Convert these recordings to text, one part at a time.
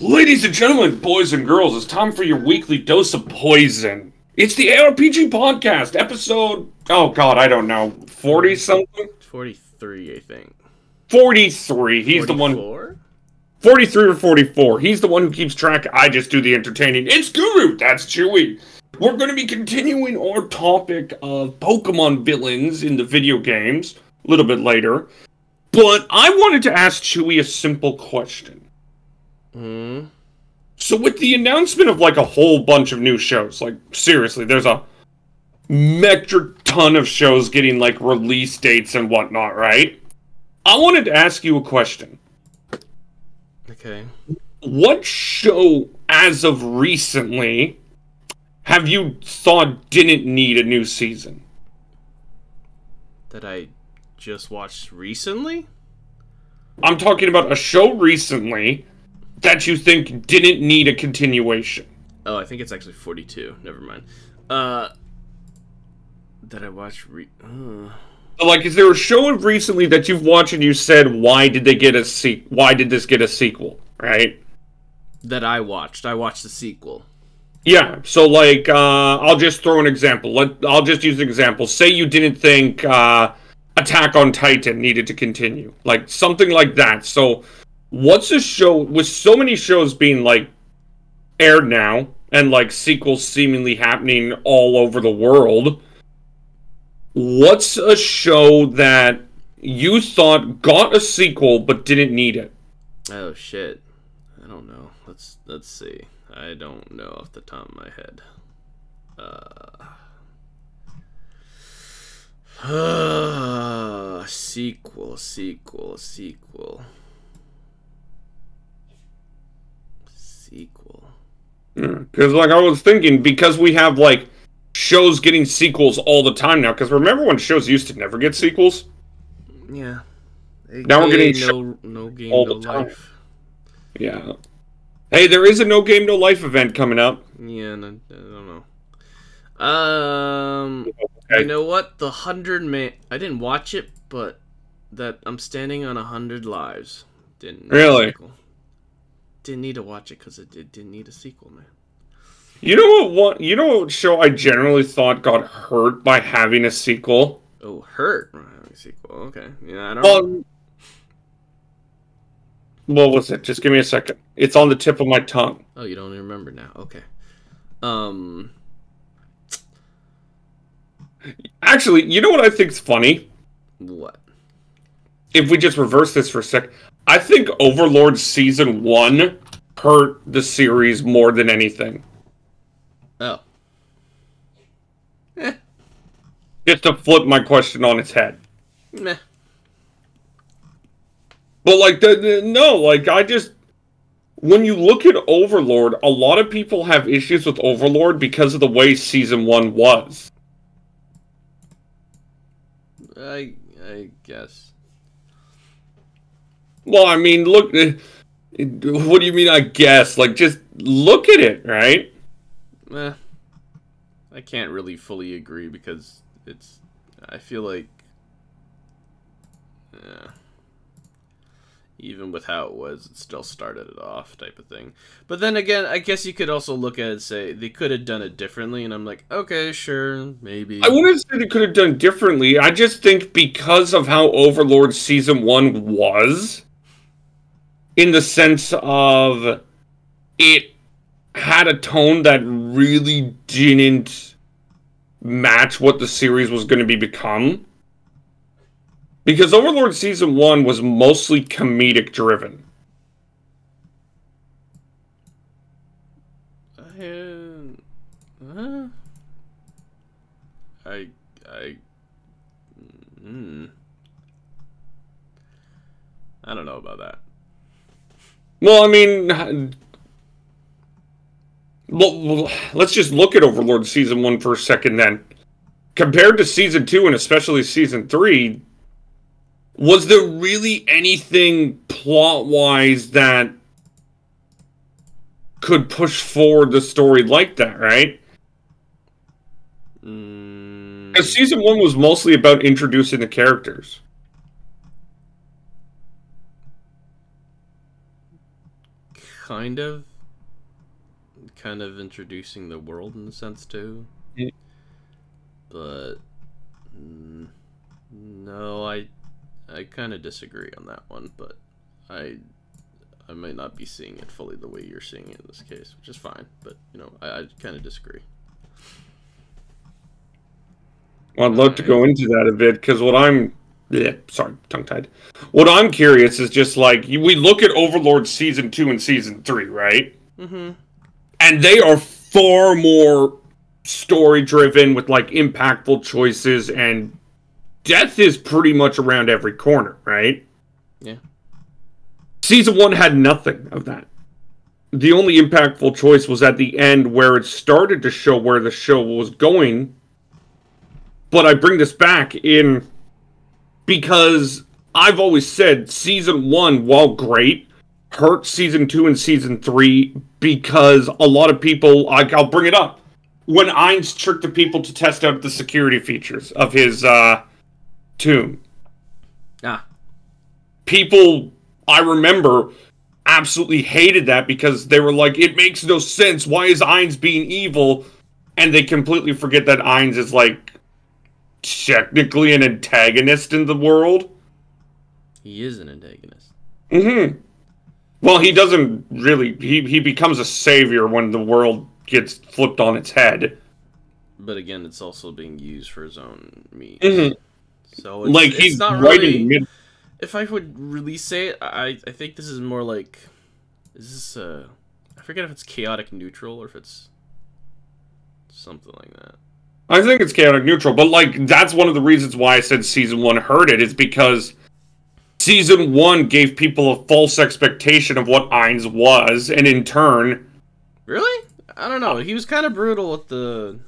Ladies and gentlemen, boys and girls, it's time for your weekly dose of poison. It's the ARPG podcast, episode, oh god, I don't know, 40 something? 43, I think. 43. He's 44? The one. 43 or 44. He's the one who keeps track. I just do the entertaining. It's Guru. That's Chewy. We're going to be continuing our topic of Pokemon villains in the video games a little bit later. But I wanted to ask Chewy a simple question. So with the announcement of like a whole bunch of new shows, like seriously, there's a metric ton of shows getting like release dates and whatnot, right? I wanted to ask you a question. Okay. What show, as of recently, have you thought didn't need a new season? That I just watched recently? I'm talking about a show recently that you think didn't need a continuation. Oh, I think it's actually 42. Never mind. That I watched Like, is there a show recently that you've watched and you said, why did this get a sequel, right? That I watched. I watched the sequel. Yeah, so, like, I'll just throw an example. I'll just use an example. Say you didn't think Attack on Titan needed to continue. Like, something like that. So, what's a show, with so many shows being, like, aired now, and, like, sequels seemingly happening all over the world, what's a show that you thought got a sequel but didn't need it? Oh shit. I don't know. Let's see. I don't know off the top of my head. Sequel. Because, like, I was thinking, because we have, like, shows getting sequels all the time now. Because remember when shows used to never get sequels? Yeah. Now we're getting no game, all no the time. life. Yeah. Hey, there is a No Game No Life event coming up. Yeah, no, I don't know. Okay. You know what? The 100 Man. I didn't watch it, but that I'm standing on 100 lives. Didn't need really? A sequel. Didn't need to watch it because it didn't need a sequel, man. You know what show I generally thought got hurt by having a sequel? Oh, hurt by having a sequel. Okay. Yeah, I don't know. What was it? Just give me a second. It's on the tip of my tongue. Oh, you don't even remember now. Okay. Actually, you know what I think's funny? What? If we just reverse this for a sec, I think Overlord Season 1 hurt the series more than anything. Oh. Just to flip my question on its head. Meh. But, like, when you look at Overlord, a lot of people have issues with Overlord because of the way Season 1 was. I guess. Well, I mean, look, what do you mean, I guess? Like, just look at it, right? I can't really fully agree because I feel like, even with how it was, it still started it off type of thing. But then again, I guess you could also look at it and say, they could have done it differently, and I'm like, okay, sure, maybe. I wouldn't say they could have done it differently. I just think because of how Overlord Season 1 was, in the sense of it had a tone that really didn't match what the series was going to become. Because Overlord Season 1 was mostly comedic driven. I don't know about that. Well, I mean, let's just look at Overlord Season 1 for a second then. Compared to Season 2 and especially Season 3, was there really anything plot-wise that could push forward the story like that, right? Because Season 1 was mostly about introducing the characters. kind of introducing the world in a sense too. Yeah. But no, I kind of disagree on that one. But I might not be seeing it fully the way you're seeing it in this case, which is fine. But you know, I kind of disagree. Well, I'd love to go into that a bit, because what I'm... Yeah, sorry, tongue-tied. What I'm curious is just, like, we look at Overlord Season 2 and Season 3, right? Mm-hmm. And they are far more story-driven with, like, impactful choices, and death is pretty much around every corner, right? Yeah. Season 1 had nothing of that. The only impactful choice was at the end, where it started to show where the show was going. But I bring this back in because I've always said Season 1, while great, hurt Season 2 and Season 3 because a lot of people, like, I'll bring it up. When Ainz tricked the people to test out the security features of his tomb. People, I remember, absolutely hated that because they were like, it makes no sense. Why is Ainz being evil? And they completely forget that Ainz is, like, technically an antagonist in the world. He is an antagonist. Mm-hmm. Well, he doesn't really... He becomes a savior when the world gets flipped on its head. But again, it's also being used for his own means. Mm-hmm. So like, it's he's not right really... in the mid... If I would really say it, I think this is more like... Is this, I forget if it's chaotic neutral or if it's something like that. I think it's chaotic neutral, but, like, that's one of the reasons why I said Season 1 hurt it, is because Season 1 gave people a false expectation of what Ainz was, and in turn... Really? I don't know. He was kind of brutal with the...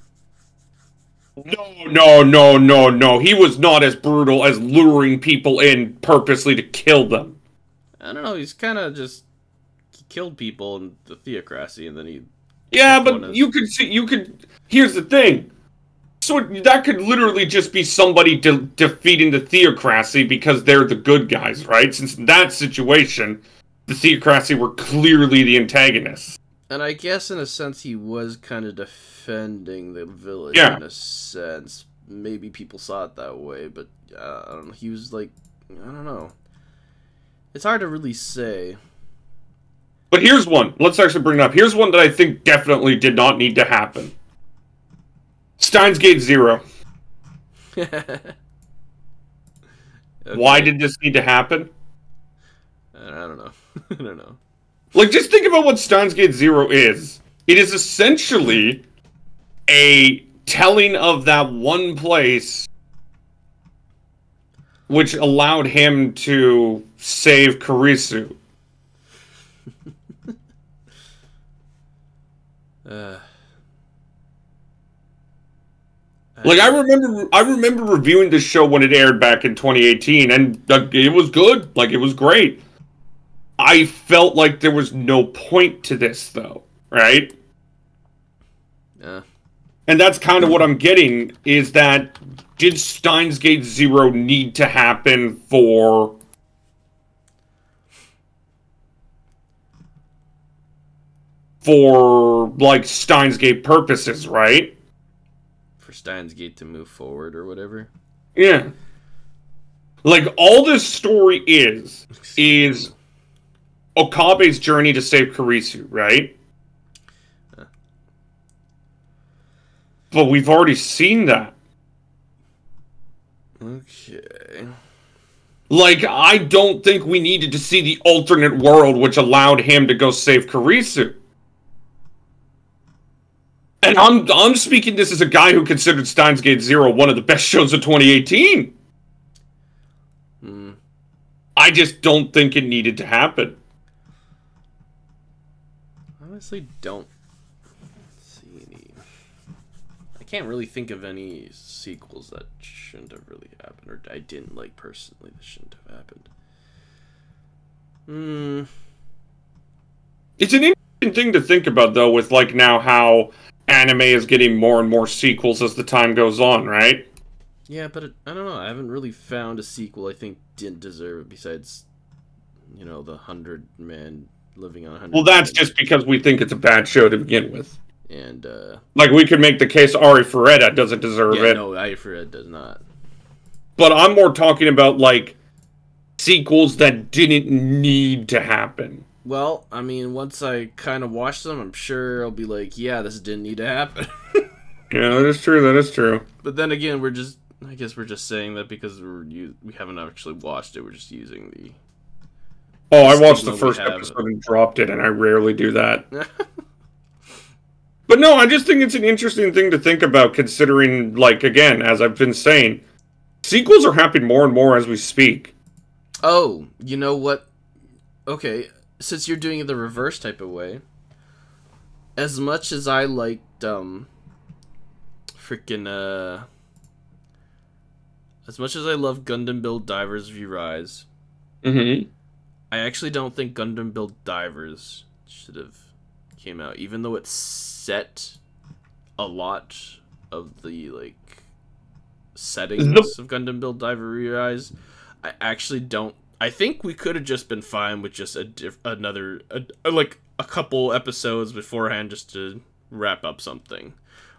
No. He was not as brutal as luring people in purposely to kill them. I don't know. He's kind of just... He killed people in the theocracy, and then he... Yeah, but you could see... Here's the thing. So that could literally just be somebody defeating the theocracy because they're the good guys, right? Since in that situation, the theocracy were clearly the antagonists. And I guess in a sense he was kind of defending the village in a sense. Maybe people saw it that way, but I don't know. He was like, I don't know. It's hard to really say. But here's one. Let's actually bring it up. Here's one that I think definitely did not need to happen. Steins Gate Zero. Okay. Why did this need to happen? I don't know. I don't know. Like, just think about what Steins Gate Zero is. It is essentially a telling of that one place which allowed him to save Kurisu. Like, I remember reviewing this show when it aired back in 2018, and it was good. Like, it was great. I felt like there was no point to this, though, right? Yeah. And that's kind of what I'm getting, is that did Steins Gate Zero need to happen for... like, Steins Gate purposes, right? Steins Gate to move forward or whatever. Yeah. Like, all this story is Okabe's journey to save Kurisu, right? But we've already seen that. Okay. Like, I don't think we needed to see the alternate world which allowed him to go save Kurisu. And I'm speaking this as a guy who considered Steins Gate Zero one of the best shows of 2018. I just don't think it needed to happen. I honestly don't see any... I can't really think of any sequels that shouldn't have really happened, or I didn't like personally that shouldn't have happened. It's an interesting thing to think about, though, with, like, now how anime is getting more and more sequels as the time goes on, right? Yeah, but I don't know. I haven't really found a sequel I think didn't deserve it besides, you know, the 100-man living on 100. Well, that's just because we think it's a bad show to begin with. And like we could make the case Ari Feretta doesn't deserve it. No, Ari Feretta does not. But I'm more talking about like sequels that didn't need to happen. Well, I mean, once I kind of watch them, I'm sure I'll be like, yeah, this didn't need to happen. Yeah, that is true. That is true. But then again, I guess we're just saying that because we haven't actually watched it. We're just using the. Oh, I watched the first episode and dropped it, and I rarely do that. But no, I just think it's an interesting thing to think about, considering, like, again, as I've been saying, sequels are happening more and more as we speak. Oh, you know what? Okay, since you're doing it the reverse type of way, as much as I liked, as much as I love Gundam Build Divers V-Rise, I actually don't think Gundam Build Divers should have came out, even though it set a lot of the, like, settings of Gundam Build Diver V-Rise. I actually don't. I think we could have just been fine with just a couple episodes beforehand just to wrap up something,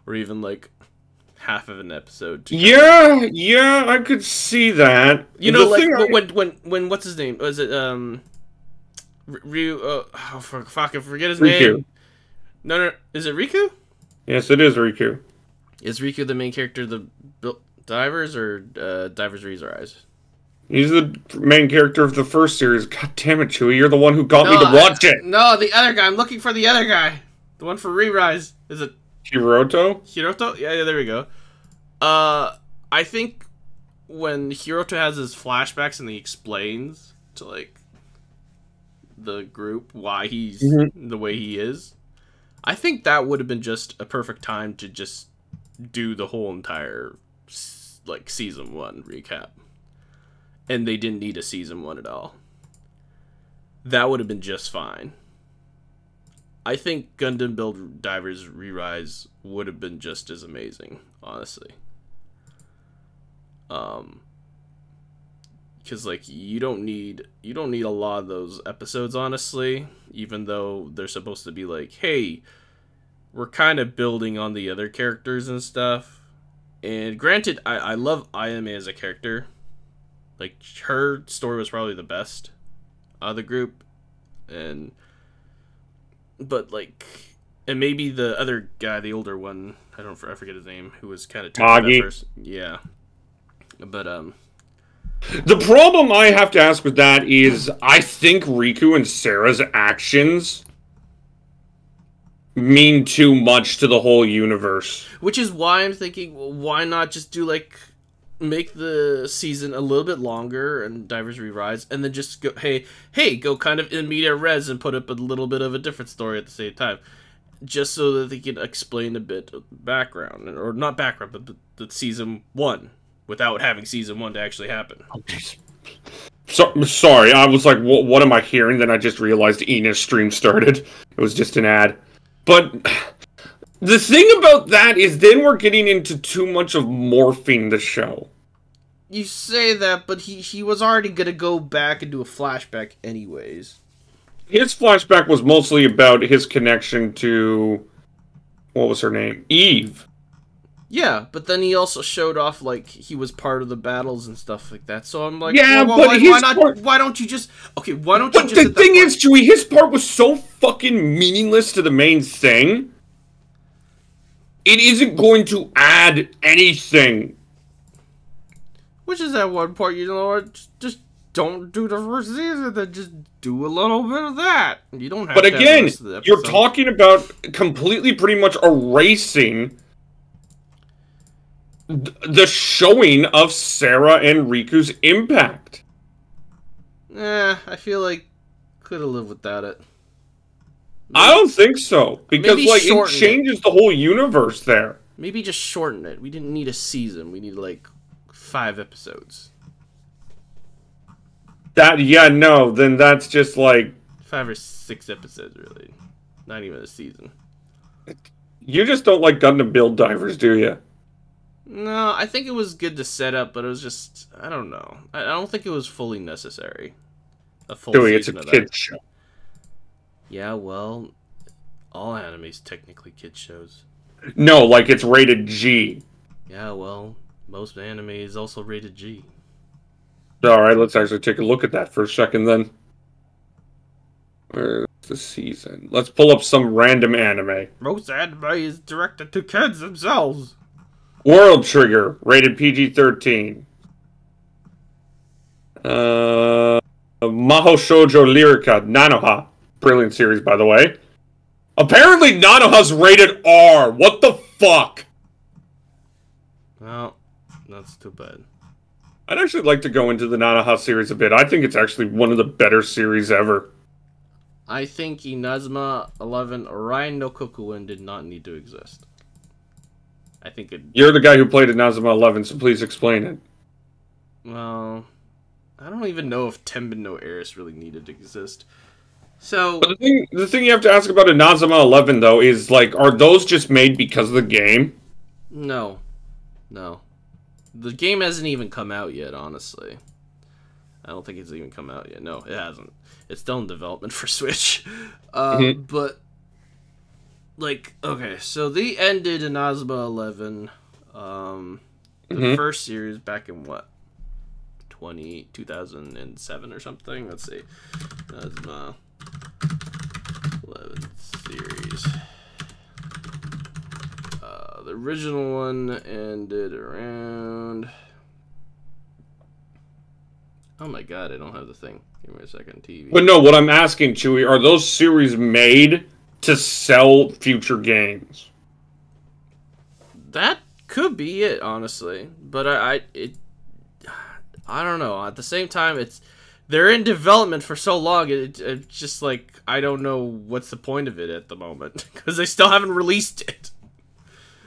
or even like half of an episode. Yeah, I could see that. You know, like when what's his name? Was it Ryu? I forget his name. No, is it Riku? Yes, it is Riku. Is Riku the main character of the Divers or Divers V-Rise? He's the main character of the first series. God damn it, Chewie. You're the one who got me to watch it. No, the other guy. I'm looking for the other guy. The one for Re-Rise. Is it... Hiroto? Yeah, there we go. I think when Hiroto has his flashbacks and he explains to, like, the group why he's the way he is, I think that would have been just a perfect time to just do the whole entire, like, Season 1 recap. And they didn't need a Season 1 at all. That would have been just fine. I think Gundam Build Divers Re-Rise would have been just as amazing, honestly. Because, like, you don't need a lot of those episodes, honestly, even though they're supposed to be like, hey, we're kind of building on the other characters and stuff. And granted, I love Ayame as a character. Like, her story was probably the best out of the group. But, like, and maybe the other guy, the older one, I forget his name, who was kind of Magi. first. Yeah. But, the problem I have to ask with that is, I think Riku and Sarah's actions mean too much to the whole universe. Which is why I'm thinking, well, why not just do, like, make the season a little bit longer and Divers Re-Rise, and then just go, hey, go kind of in media res and put up a little bit of a different story at the same time, just so that they can explain a bit of background, or not background, but the Season 1, without having Season 1 to actually happen. Sorry, I was like, what am I hearing? Then I just realized Ina's stream started. It was just an ad. But the thing about that is then we're getting into too much of morphing the show. You say that, but he was already going to go back and do a flashback anyways. His flashback was mostly about his connection to... What was her name? Eve. Yeah, but then he also showed off, like, he was part of the battles and stuff like that. So I'm like, yeah, well, but why don't you just... Okay, why don't you just... But the thing is, Chewie, his part was so fucking meaningless to the main thing. It isn't going to add anything. Which is that one part, you know what? Just don't do the first season, then just do a little bit of that. You don't have to. But again, you're talking about completely pretty much erasing the showing of Sarah and Riku's impact. I feel like could have lived without it. I don't think so, because like it changes the whole universe there. Maybe just shorten it. We didn't need a season. We need like 5 episodes. Then that's just like 5 or 6 episodes, really. Not even a season. You just don't like Gundam Build Divers, do you? No, I think it was good to set up, but it was just, I don't know. I don't think it was fully necessary. A full season it's a kid's show. Yeah, well, all anime's technically kid shows. No, like it's rated G. Yeah, well, most anime is also rated G. Alright, let's actually take a look at that for a second then. Where's the season? Let's pull up some random anime. Most anime is directed to kids themselves. World Trigger, rated PG-13. Maho Shoujo Lyrica, Nanoha. Brilliant series, by the way. Apparently Nanoha's rated R. What the fuck? Well, that's too bad. I'd actually like to go into the Nanoha series a bit. I think it's actually one of the better series ever. I think Inazuma 11 Orion no Kokuen did not need to exist. I think it... You're the guy who played Inazuma 11, so please explain it. Well, I don't even know if Tenbin no Eris really needed to exist. So... But the thing you have to ask about Inazuma 11, though, is, like, are those just made because of the game? No. No. The game hasn't even come out yet, honestly. I don't think it's even come out yet. No, it hasn't. It's still in development for Switch. But, like, okay, so they ended Inazuma 11, the first series back in what? 2007 or something? Let's see. Inazuma 11 series. The original one ended around... Oh my god, I don't have the thing. Give me a second, TV. But no, what I'm asking, Chewy, are those series made to sell future games? That could be it, honestly. But I don't know. At the same time, they're in development for so long. It's just like, I don't know what's the point of it at the moment because they still haven't released it.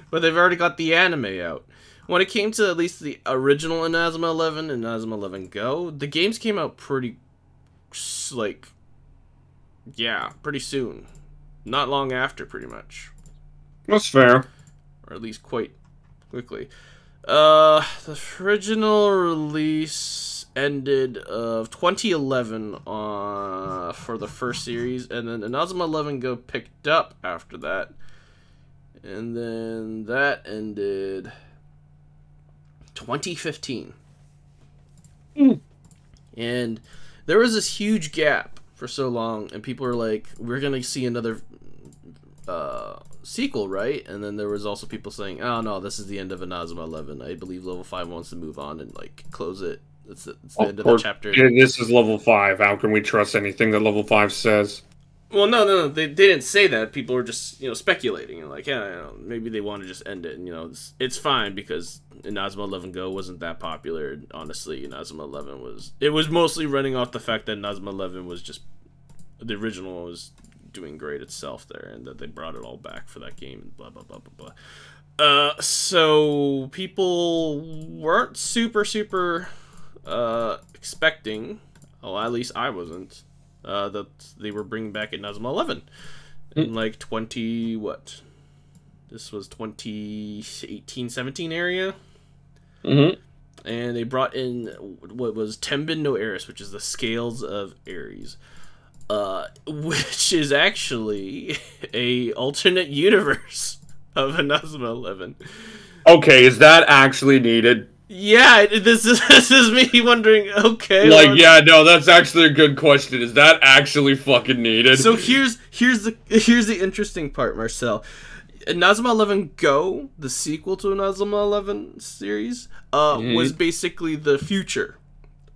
But they've already got the anime out. When it came to at least the original Inazuma 11 and Inazuma 11 Go, the games came out pretty, like, yeah, pretty soon. Not long after, pretty much. That's fair. Or at least quite quickly. The original release ended of 2011 for the first series, and then Inazuma 11 Go picked up after that. And then that ended 2015. And there was this huge gap for so long, and people were like, we're gonna see another sequel, right? And then there was also people saying, oh no, this is the end of Inazuma 11. I believe level 5 wants to move on and like close it. It's the end of the chapter. This is level 5. How can we trust anything that level 5 says? Well, no, they didn't say that. People were just, speculating and like, yeah, maybe they want to just end it. And, it's fine because Inazuma 11 Go wasn't that popular. Honestly, Inazuma 11 was mostly running off the fact that Inazuma 11 was just, the original was doing great itself there, and that they brought it all back for that game, and blah, blah, blah, blah, blah. So people weren't super expecting, well, at least I wasn't, that they were bringing back Inazuma 11 in like this was 2018-17 area. And they brought in what was Tenbin no Eris, which is the Scales of Ares, which is actually a alternate universe of Inazuma 11. Okay, is that actually needed? Yeah, this is me wondering, okay. Like, yeah, no, that's actually a good question. Is that actually fucking needed? So here's the interesting part, Marcel. Inazuma 11 Go, the sequel to Inazuma 11 series, was basically the future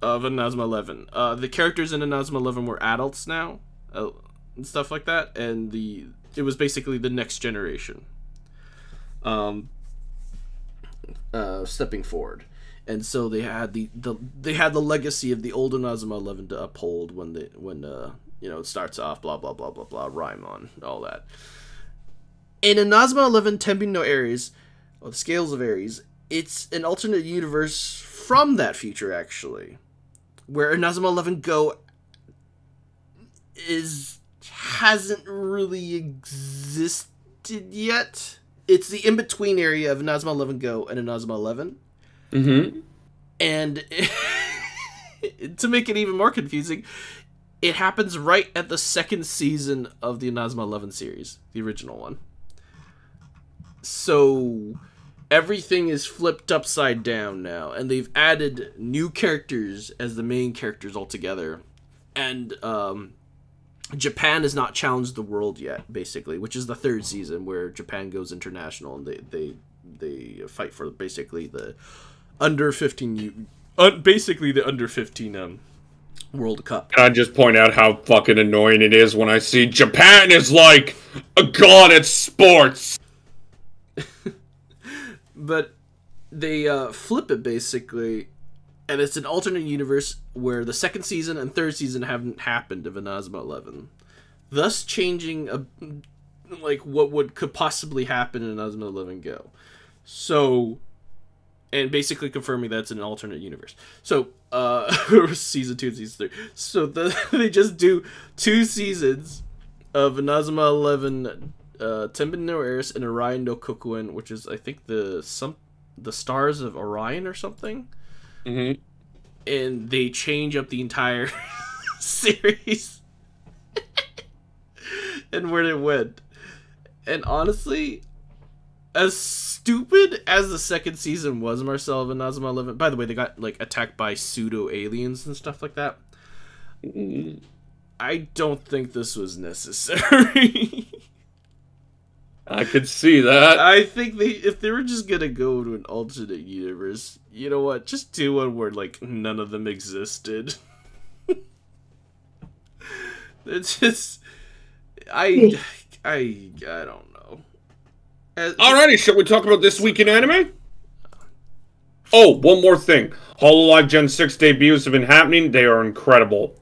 of Inazuma 11. The characters in Inazuma 11 were adults now, and stuff like that, and it was basically the next generation. Stepping forward, and so they had the legacy of the old Inazuma 11 to uphold when it starts off, blah blah blah blah blah, rhyme on all that. In Inazuma 11 Tenbin no Ares, or the Scales of Ares, it's an alternate universe from that future actually, where Inazuma 11 Go hasn't really existed yet. It's the in-between area of Inazuma 11 Go and Inazuma 11. And to make it even more confusing, It happens right at the second season of the Inazuma 11 series, the original one. So everything is flipped upside down now, and they've added new characters as the main characters altogether. And Japan has not challenged the world yet, basically, which is the third season where Japan goes international and they fight for basically the under 15 basically the under 15 World Cup. Can I just point out how fucking annoying it is when I see Japan is like a god at sports? But they flip it basically, and it's an alternate universe where the second season and third season haven't happened of Inazuma 11, thus changing what could possibly happen in Inazuma 11 Go. So, and basically confirming that's an alternate universe. So, season 2 and season 3. So they just do 2 seasons of Inazuma 11. Tenbin no Eris and Orion no Kokuen, which is I think the stars of Orion or something. Mm-hmm. And they change up the entire series and where it went. And honestly, as stupid as the second season was, Marcel, of Inazuma 11. By the way, they got like attacked by pseudo aliens and stuff like that. I don't think this was necessary. I could see that. I think if they were just gonna go to an alternate universe, you know what? Just do one where like none of them existed. It's just, I don't know. Alrighty, shall we talk about this week in anime? Oh, one more thing. Hololive Gen 6 debuts have been happening. They are incredible.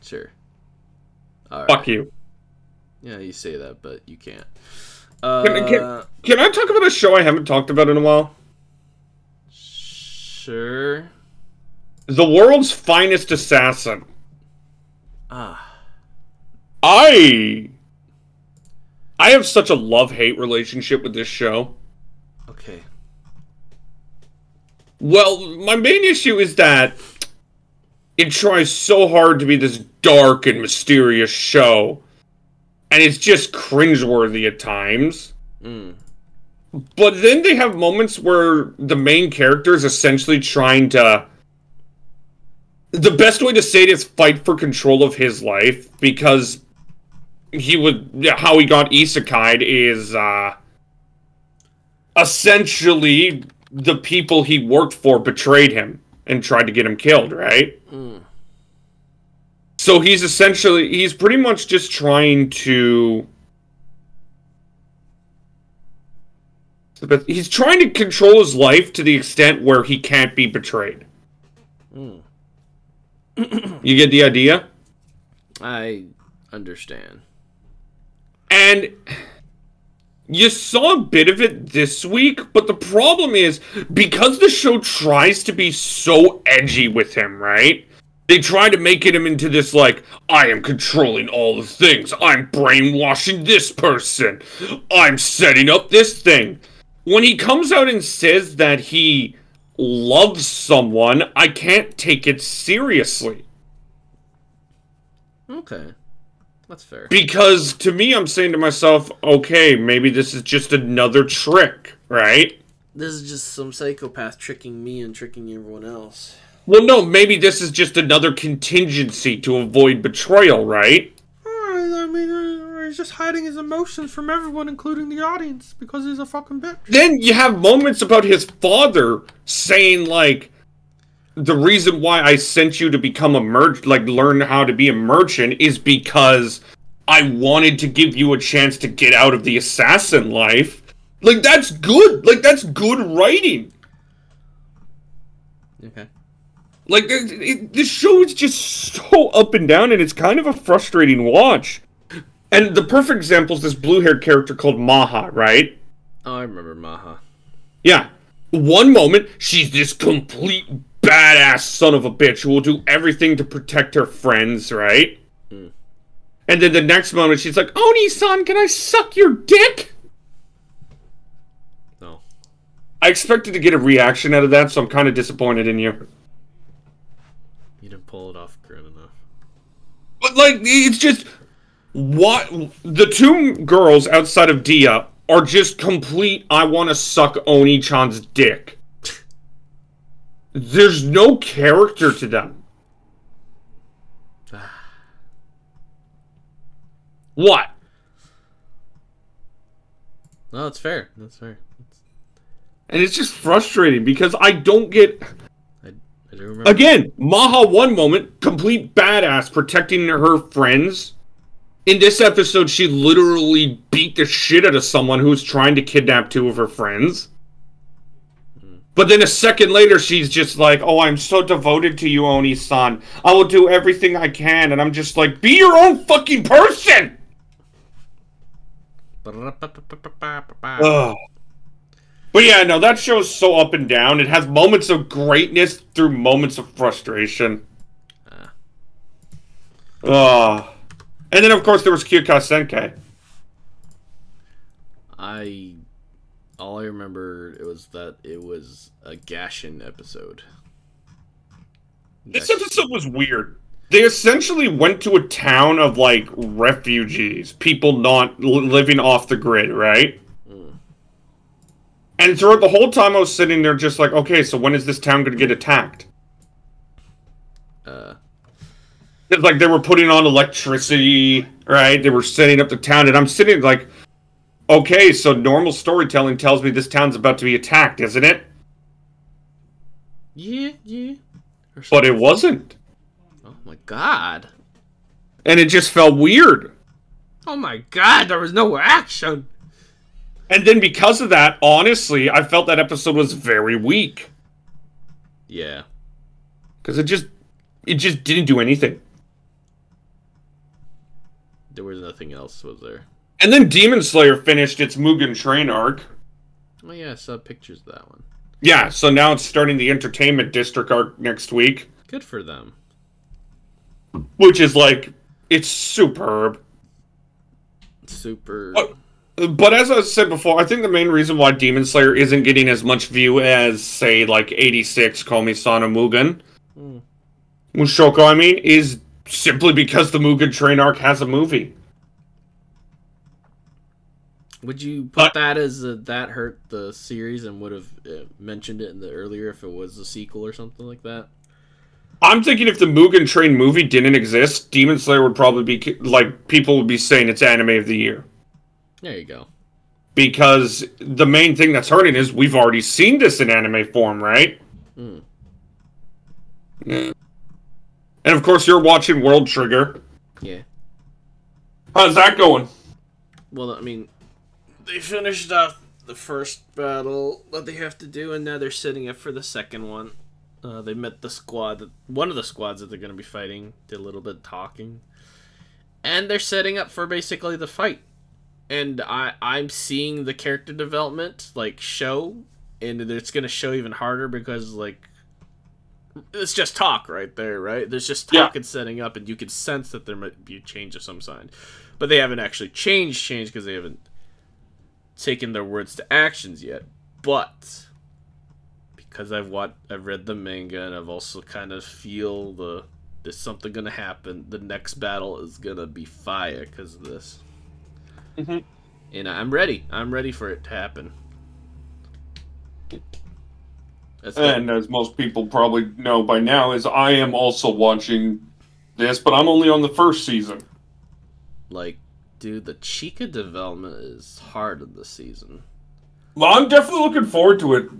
Sure. All Fuck right. you. Yeah, you say that, but you can't. Can I talk about a show I haven't talked about in a while? Sure. The World's Finest Assassin. Ah. I have such a love-hate relationship with this show. Okay. Well, my main issue is that it tries so hard to be this dark and mysterious show. And it's just cringeworthy at times. Mm. But then they have moments where the main character is essentially trying to... The best way to say it is fight for control of his life, because how he got isekai'd is essentially the people he worked for betrayed him and tried to get him killed, right? Mm. So he's pretty much just trying to... He's trying to control his life to the extent where he can't be betrayed. Mm. You get the idea? I understand. And you saw a bit of it this week, but the problem is, because the show tries to be so edgy with him, right? They try to make him into this, like, I am controlling all the things. I'm brainwashing this person. I'm setting up this thing. When he comes out and says that he loves someone, I can't take it seriously. Okay. That's fair. Because, to me, I'm saying to myself, okay, maybe this is just another trick, right? This is just some psychopath tricking me and tricking everyone else. Well, no, maybe this is just another contingency to avoid betrayal, right? I mean, he's just hiding his emotions from everyone, including the audience, because he's a fucking bitch. Then you have moments about his father saying, like, the reason why I sent you to become a learn how to be a merchant is because I wanted to give you a chance to get out of the assassin life. Like, that's good. Like, that's good writing. Okay. Like, this show is just so up and down, and it's kind of a frustrating watch. And the perfect example is this blue-haired character called Maha, right? Oh, I remember Maha. Yeah. One moment, she's this complete badass son of a bitch who will do everything to protect her friends, right? Mm. And then the next moment, she's like, Oni-san, can I suck your dick? No. I expected to get a reaction out of that, so I'm kind of disappointed in you. You didn't pull it off good enough. But, like, it's just... What? The two girls outside of Dia are just complete, I want to suck Oni-chan's dick. There's no character to them. What? No, that's fair. That's fair. And it's just frustrating because I don't get... I do remember. Again, Maha one moment, complete badass protecting her friends. In this episode, she literally beat the shit out of someone who was trying to kidnap two of her friends. But then a second later, she's just like, oh, I'm so devoted to you, Oni-san. I will do everything I can. And I'm just like, be your own fucking person! Ugh. But yeah, no, that show's so up and down. It has moments of greatness through moments of frustration. And then, of course, there was Kyuka Senkai. All I remember it was a Gashin episode. This episode was weird. They essentially went to a town of, like, refugees. People not living off the grid, right? And throughout the whole time I was sitting there just like, okay, so when is this town going to get attacked? It's like they were putting on electricity, right? They were setting up the town, and I'm sitting like, okay, so normal storytelling tells me this town's about to be attacked, isn't it? Yeah. But it wasn't. Oh my god. And it just felt weird. Oh my god, there was no action. And then because of that, honestly, I felt that episode was very weak. Yeah. Because it just didn't do anything. There was nothing else, was there? And then Demon Slayer finished its Mugen Train arc. Oh yeah, I saw pictures of that one. Yeah, so now it's starting the Entertainment District arc next week. Good for them. Which is like, it's superb. Super. But as I said before, I think the main reason why Demon Slayer isn't getting as much view as, say, like 86 Komi-sana Mugen, Mushoku, I mean, is simply because the Mugen Train arc has a movie. Would you put that as that hurt the series and would have mentioned it in the earlier if it was a sequel or something like that? I'm thinking if the Mugen Train movie didn't exist, Demon Slayer would probably be, like, people would be saying it's anime of the year. There you go. Because the main thing that's hurting is we've already seen this in anime form, right? Yeah. And of course you're watching World Trigger. Yeah. How's that going? Well, I mean, they finished off the first battle that they have to do, and now they're setting up for the second one. They met the squad, one of the squads that they're going to be fighting, did a little bit of talking. And they're setting up for basically the fight. And I'm seeing the character development, like, show, and it's going to show even harder because, like, it's just talk right there, right? There's just talk and setting up, and you can sense that there might be a change of some kind. But they haven't actually changed because they haven't taken their words to actions yet. But because I've read the manga, and I've also kind of feel there's something going to happen. The next battle is going to be fire because of this. And I'm ready. I'm ready for it to happen. And as most people probably know by now, is I am also watching this, but I'm only on the first season. Like, dude, the Chica development is hard in this season. Well, I'm definitely looking forward to it.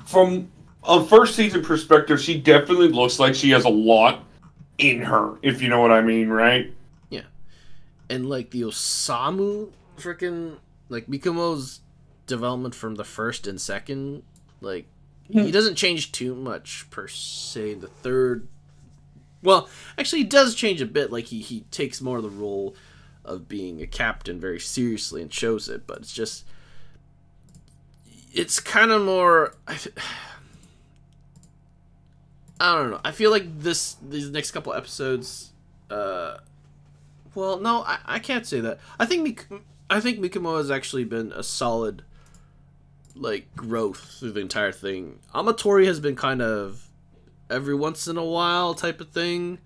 From a first season perspective, she definitely looks like she has a lot in her, if you know what I mean, right? Yeah. And, like, the Osamu freaking, like, Mikumo's development from the first and second, like, he doesn't change too much, per se, in the third. Well, actually, he does change a bit. Like, he takes more of the role of being a captain very seriously and shows it, but it's just, it's kind of more, I don't know. I feel like these next couple episodes, well, no, I can't say that. I think Mikumo has actually been a solid, like, growth through the entire thing. Amatori has been kind of every once in a while type of thing,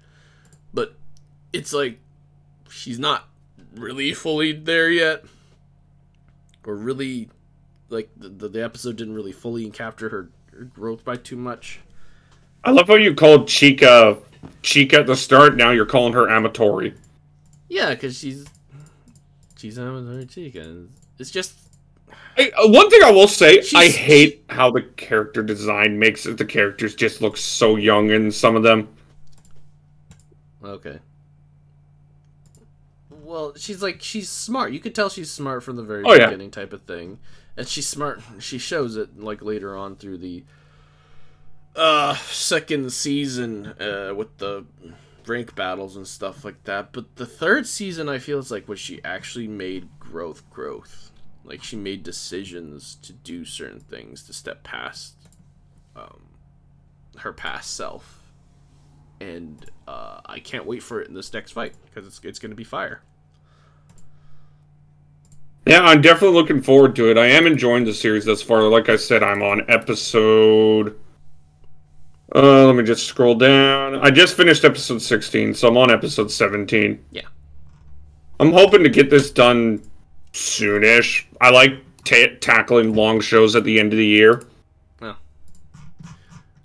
but it's like she's not really fully there yet, or really, like, the episode didn't really fully capture her growth by too much. I love how you called Chica at the start. Now you're calling her Amatori. Yeah, because she's Amatori Chica. It's just... One thing I will say, I hate how the character design makes the characters just look so young in some of them. Okay. Well, she's smart. You could tell she's smart from the very beginning type of thing. And she's smart. She shows it, like, later on through the second season with the rank battles and stuff like that. But the third season, I feel, is like when she actually made growth. Like, she made decisions to do certain things, to step past her past self. And I can't wait for it in this next fight, because it's going to be fire. Yeah, I'm definitely looking forward to it. I am enjoying the series thus far. Like I said, I'm on episode... let me just scroll down. I just finished episode 16, so I'm on episode 17. Yeah. I'm hoping to get this done soonish. I like tackling long shows at the end of the year. Oh.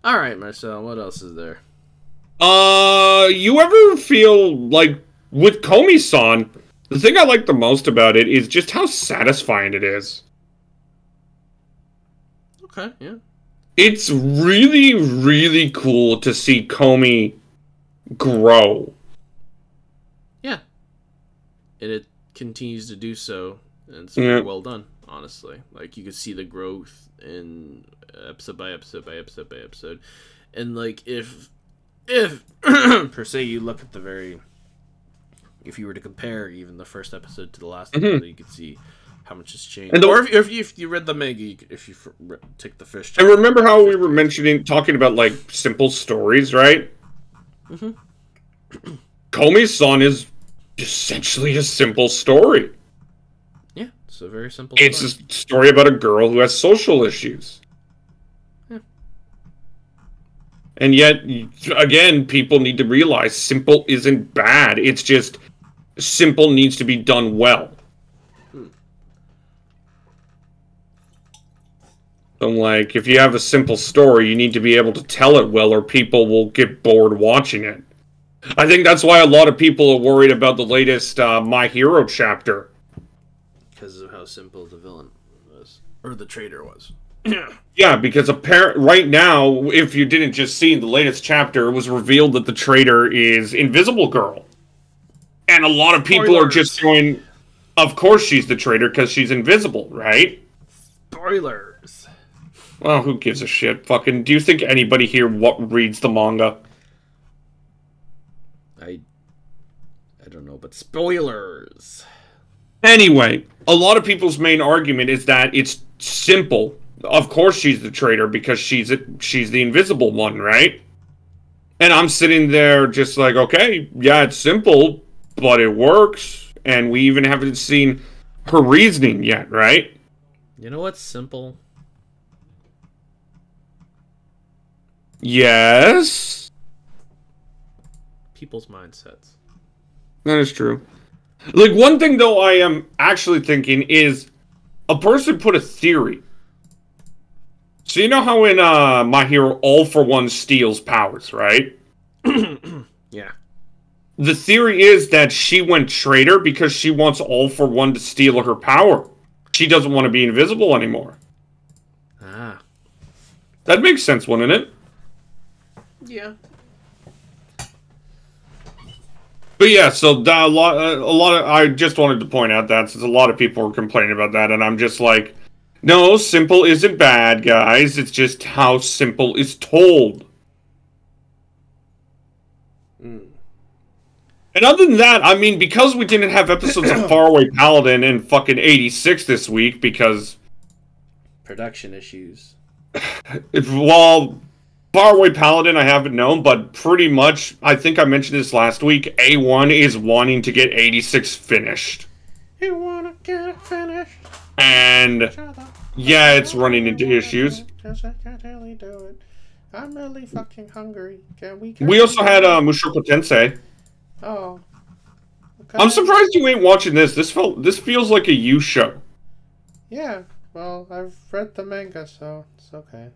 Alright, Marcel, what else is there? You ever feel like, with Komi-san, the thing I like the most about it is just how satisfying it is. Okay, yeah. It's really, really cool to see Komi grow. Yeah. And it continues to do so, and it's very well done, honestly. Like, you can see the growth in episode by episode by episode by episode. And, like, if per se you look at the very... If you were to compare even the first episode to the last episode, you could see how much has changed. And or if you read the manga, if you take the fish. And remember how we were talking about, like, simple stories, right? Komi-san is essentially a simple story. Yeah, it's a very simple story. It's a story about a girl who has social issues. Yeah. And yet, again, people need to realize simple isn't bad. It's just simple needs to be done well. So, like, if you have a simple story, you need to be able to tell it well, or people will get bored watching it. I think that's why a lot of people are worried about the latest My Hero chapter. Because of how simple the villain was. Or the traitor was. Yeah, because right now, if you didn't just see in the latest chapter, it was revealed that the traitor is Invisible Girl. And a lot of people are just going, of course she's the traitor because she's invisible, right? Spoilers. Well, who gives a shit? Fucking, do you think anybody here reads the manga? I don't know, but spoilers. Anyway, a lot of people's main argument is that it's simple. Of course she's the traitor because she's the invisible one, right? And I'm sitting there just like, okay, yeah, it's simple, but it works. And we even haven't seen her reasoning yet, right? You know what's simple? Yes? People's mindsets. That is true. Like, one thing, though, I am actually thinking is a person put a theory. So you know how in My Hero, All for One steals powers, right? Yeah. The theory is that she went traitor because she wants All for One to steal her power. She doesn't want to be invisible anymore. Ah. That makes sense, wouldn't it? Yeah. But yeah, so a lot of I just wanted to point out that since a lot of people were complaining about that, and I'm just like, no, simple isn't bad, guys. It's just how simple is told. And other than that, I mean, because we didn't have episodes of Faraway Paladin in fucking 86 this week, because production issues. Well, Faraway Paladin I haven't known, but pretty much, I think I mentioned this last week, A1 is wanting to get 86 finished. You wanna get it finished? And yeah, it's running into issues. Cause I can't really do it. I'm really fucking hungry. Can we also had Mushoku Tensei. Oh. Okay. I'm surprised you ain't watching this. This feels like a you show. Yeah, well, I've read the manga, so it's okay.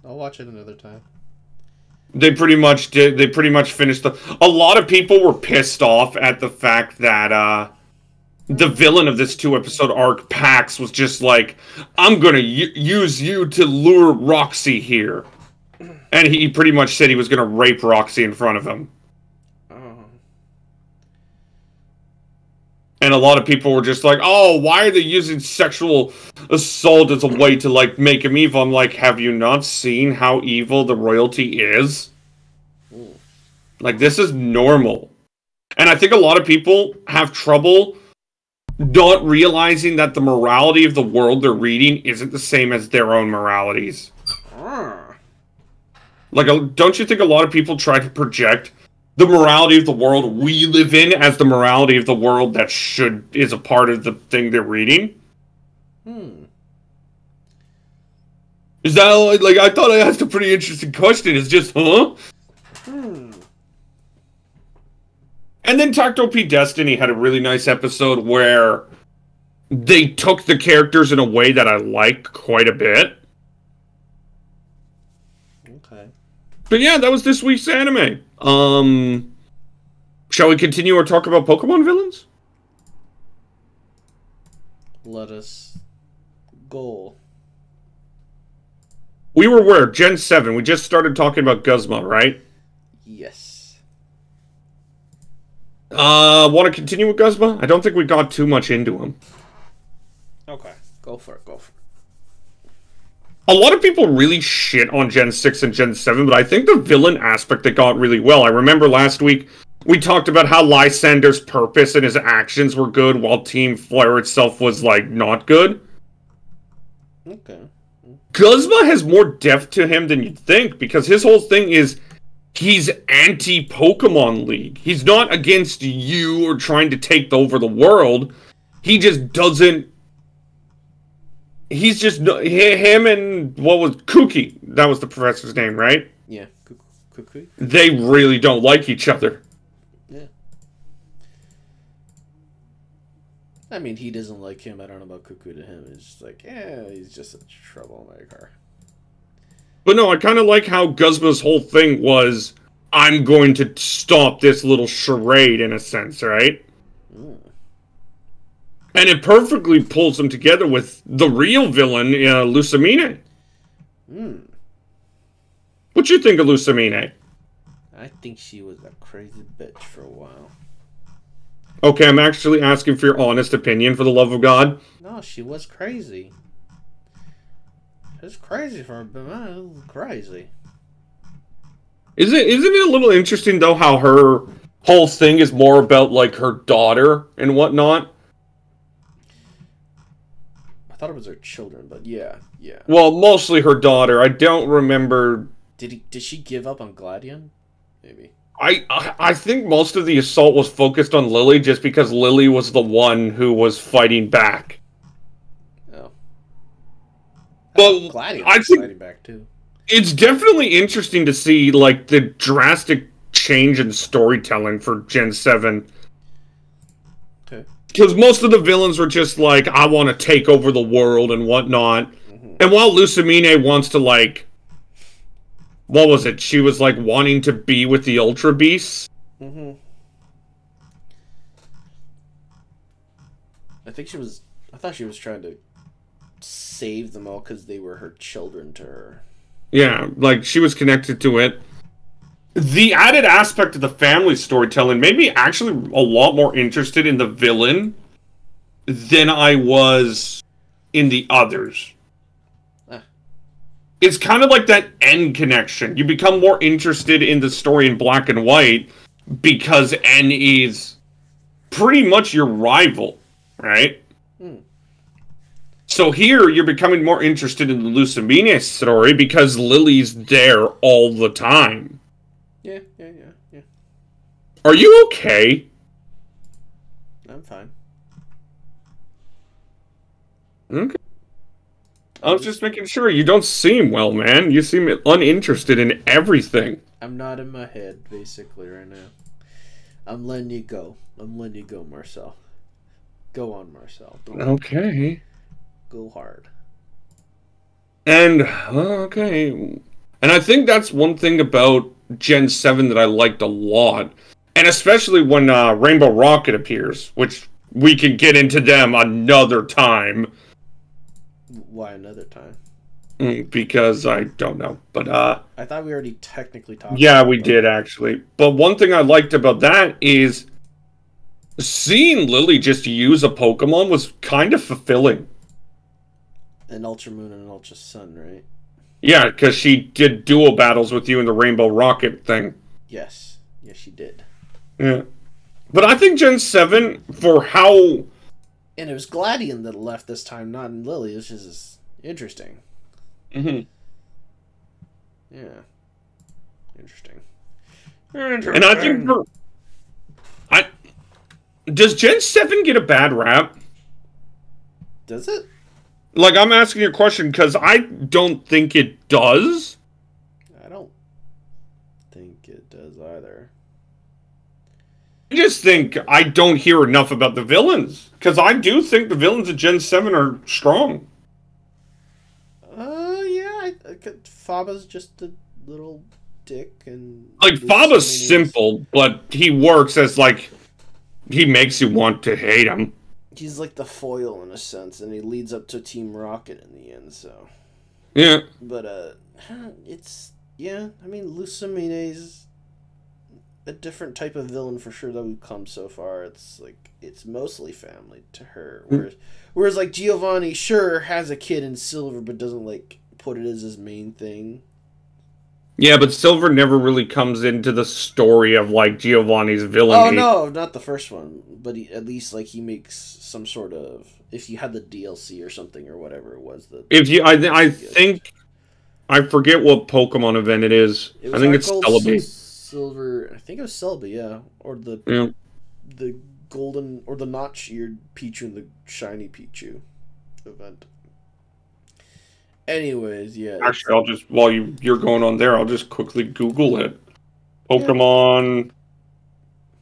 I'll watch it another time. They pretty much did. They pretty much finished a lot of people were pissed off at the fact that the villain of this 2-episode arc, Pax, was just like, I'm gonna use you to lure Roxy here. And he pretty much said he was gonna rape Roxy in front of him. Oh. And a lot of people were just like, oh, why are they using sexual assault as a way to, like, make him evil? I'm like, have you not seen how evil the royalty is? Ooh. Like, this is normal. And I think a lot of people have trouble not realizing that the morality of the world they're reading isn't the same as their own moralities. Like, don't you think a lot of people try to project the morality of the world we live in as the morality of the world that is a part of the thing they're reading? Is that, like, I thought I asked a pretty interesting question. It's just, huh? And then Tacto P Destiny had a really nice episode where they took the characters in a way that I like quite a bit. Okay. But yeah, that was this week's anime. Shall we continue or talk about Pokemon villains? Let us go. We were where? Gen 7. We just started talking about Guzma, right? Yes. Want to continue with Guzma? I don't think we got too much into him. Okay. Go for it. Go for it. A lot of people really shit on Gen 6 and Gen 7, but I think the villain aspect they got really well. I remember last week we talked about how Lysander's purpose and his actions were good, while Team Flare itself was, like, not good. Okay. Guzma has more depth to him than you'd think, because his whole thing is he's anti-Pokemon League. He's not against you or trying to take over the world. He just doesn't... He's just... Him and... What was... Kuki. That was the professor's name, right? Yeah. Kuki. They really don't like each other. Yeah. I mean, he doesn't like him. I don't know about Cuckoo to him. It's just like, yeah, he's just a troublemaker. But no, I kind of like how Guzma's whole thing was, I'm going to stop this little charade, in a sense, right? Mm. And it perfectly pulls them together with the real villain, Lucamine. Mm. What you think of Lucamine? I think she was a crazy bitch for a while. Okay, I'm actually asking for your honest opinion, for the love of God. No, she was crazy. It's crazy for her, but man, it was crazy. Isn't it a little interesting, though, how her whole thing is more about, like, her daughter and whatnot? I thought it was her children, but yeah. Well, mostly her daughter. I don't remember... Did she give up on Gladion? Maybe. I think most of the assault was focused on Lily, just because Lily was the one who was fighting back. Oh. But Gladion I was think fighting back too. It's definitely interesting to see, like, the drastic change in storytelling for Gen 7. Okay. Because most of the villains were just like, I want to take over the world and whatnot. Mm-hmm. And while Lucamine wants to, like... What was it? She was, like, wanting to be with the Ultra Beasts? Mm-hmm. I thought she was trying to save them all because they were her children to her. Yeah, like, she was connected to it. The added aspect of the family storytelling made me actually a lot more interested in the villain than I was in the others. It's kind of like that N connection. You become more interested in the story in black and white because N is pretty much your rival, right? Mm. So here, you're becoming more interested in the Lucamine story because Lily's there all the time. Yeah. Are you okay? I'm fine. Okay. I was just making sure. You don't seem well, man. You seem uninterested in everything. I'm not in my head, basically, right now. I'm letting you go. I'm letting you go, Marcel. Go on, Marcel. Okay. Go hard. And okay, and I think that's one thing about Gen 7 that I liked a lot, and especially when Rainbow Rocket appears, which we can get into them another time. Why another time? Because I don't know, but I thought we already technically talked. Yeah, we did actually. But one thing I liked about that is seeing Lily just use a Pokemon was kind of fulfilling. An Ultra Moon and an Ultra Sun, right? Yeah, because she did dual battles with you in the Rainbow Rocket thing. Yes. Yes, she did. Yeah. But I think Gen 7, for how... And it was Gladion that left this time, not in Lily. It's just interesting. Mm-hmm. Yeah. Interesting. And I think for... Does Gen 7 get a bad rap? Does it? Like, I'm asking you a question because I don't think it does. I don't think it does either. I just think I don't hear enough about the villains. Because I do think the villains of Gen 7 are strong. Yeah. Faba's just a little dick. And like, Faba's simple, but he works as, like, he makes you want to hate him. He's like the foil in a sense, and he leads up to Team Rocket in the end, so... Yeah. But, it's... Yeah, I mean, Lucimine's a different type of villain for sure that we've come so far. It's, like, it's mostly family to her. Whereas like, Giovanni, sure, has a kid in Silver, but doesn't, like, put it as his main thing. Yeah, but Silver never really comes into the story of, like, Giovanni's villainy. Oh, no, not the first one. But at least, like, he makes some sort of... If you had the DLC or something or whatever it was. I think... I forget what Pokemon event it is. I think it's Celebi. Silver... I think it was Celebi, yeah. Or the golden... Or the notch-eared Pichu and the shiny Pichu event. Anyways, yeah. Actually, I'll just, while you're going on there, I'll just quickly Google it. Pokemon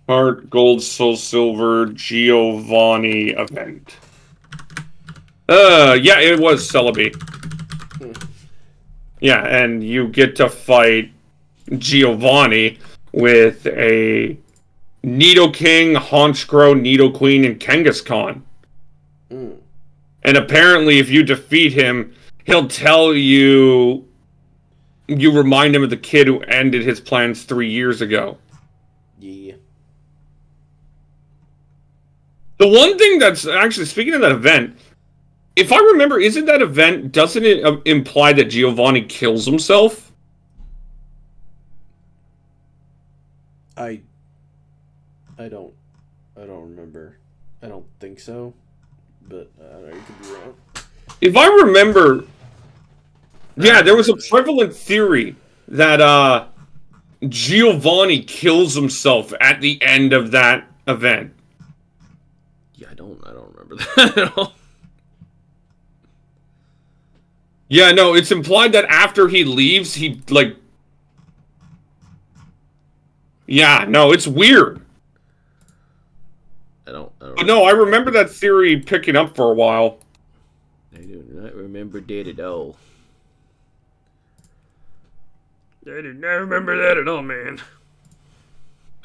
Heart, Gold, Soul Silver, Giovanni event. Yeah, it was Celebi. Yeah, and you get to fight Giovanni with a Nidoking, Honchkrow, Nidoqueen, and Kangaskhan. And apparently, if you defeat him, he'll tell you... You remind him of the kid who ended his plans 3 years ago. Yeah. The one thing that's... Actually, speaking of that event... If I remember, isn't that event... Doesn't it imply that Giovanni kills himself? I don't remember. I don't think so. But, I don't know, you could be wrong. If I remember... Yeah, there was a prevalent theory that Giovanni kills himself at the end of that event. Yeah, I don't remember that at all. Yeah, no, it's implied that after he leaves, he, like... Yeah, no, it's weird. I don't But no, I remember that theory picking up for a while. I do not remember that at all. I do not remember that at all, man.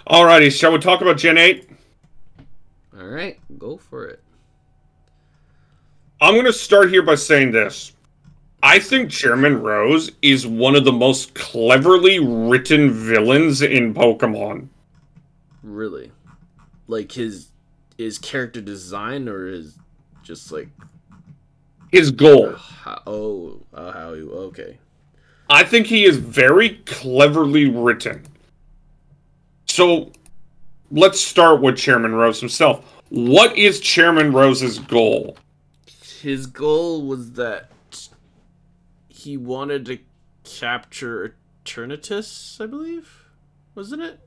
Alrighty, shall we talk about Gen 8? Alright, go for it. I'm going to start here by saying this. I think Chairman Rose is one of the most cleverly written villains in Pokemon. Really? Like his character design, or his just like his goal? Okay. I think he is very cleverly written. So, let's start with Chairman Rose himself. What is Chairman Rose's goal? His goal was that he wanted to capture Eternatus, I believe? Wasn't it?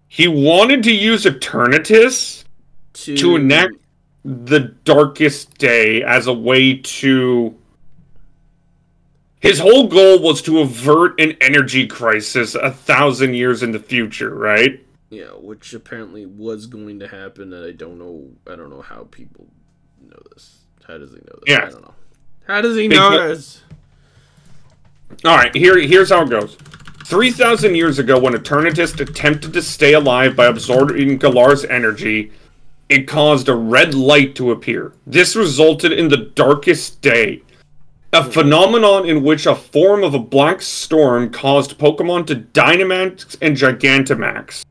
He wanted to use Eternatus to enact the Darkest Day as a way to... His whole goal was to avert an energy crisis 1,000 years in the future, right? Yeah, which apparently was going to happen, and I don't know how people know this. How does he know this? Yeah. I don't know. How does he know this? Alright, here's how it goes. 3,000 years ago, when Eternitist attempted to stay alive by absorbing Galar's energy, it caused a red light to appear. This resulted in the Darkest Day, a phenomenon in which a form of a black storm caused Pokemon to Dynamax and Gigantamax.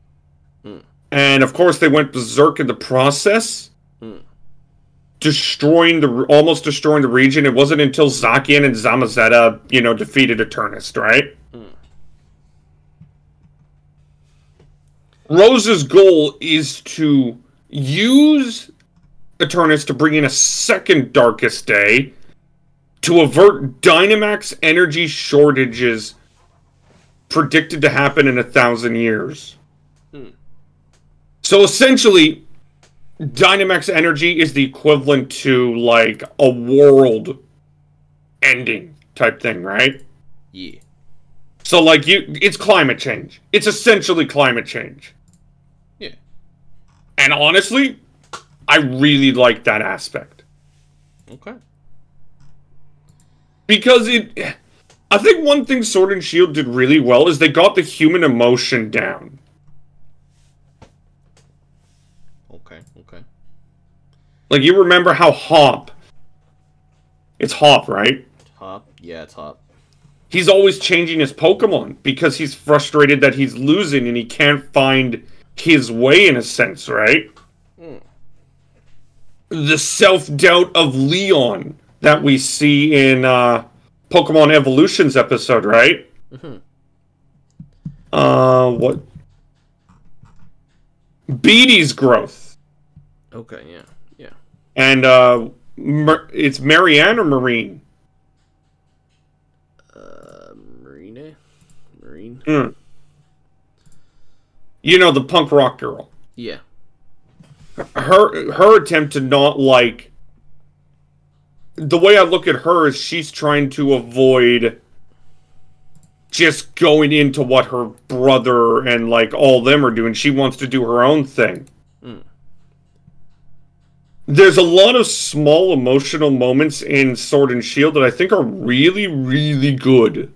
And of course, they went berserk in the process, almost destroying the region. It wasn't until Zacian and Zamazenta, defeated Eternist, right? Rose's goal is to use Eternus to bring in a second Darkest Day to avert Dynamax energy shortages predicted to happen in 1,000 years. So essentially, Dynamax energy is the equivalent to, like, a world ending type thing, right? Yeah. So, like, it's climate change. It's essentially climate change. Yeah. And honestly, I really like that aspect. Okay. Because I think one thing Sword and Shield did really well is they got the human emotion down. Okay. Like, you remember how Hop... It's Hop, right? Hop? Yeah, it's Hop. He's always changing his Pokemon because he's frustrated that he's losing and he can't find his way, in a sense, right? The self-doubt of Leon that we see in Pokemon Evolutions episode, right? What? Beatty's growth. Okay, yeah. And it's Marianne or Marine? Marine. You know, the punk rock girl. Yeah. Her attempt to not, like... The way I look at her is she's trying to avoid just going into what her brother and, like, all them are doing. She wants to do her own thing. There's a lot of small emotional moments in Sword and Shield that I think are really, really good.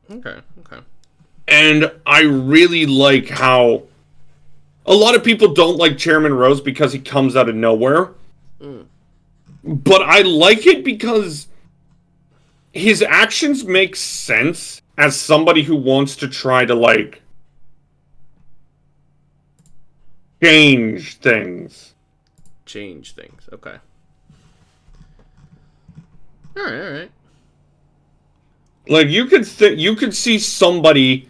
Okay. And I really like how... A lot of people don't like Chairman Rose because he comes out of nowhere. But I like it because his actions make sense as somebody who wants to try to, like, change things. Okay. Alright. Like, you could see somebody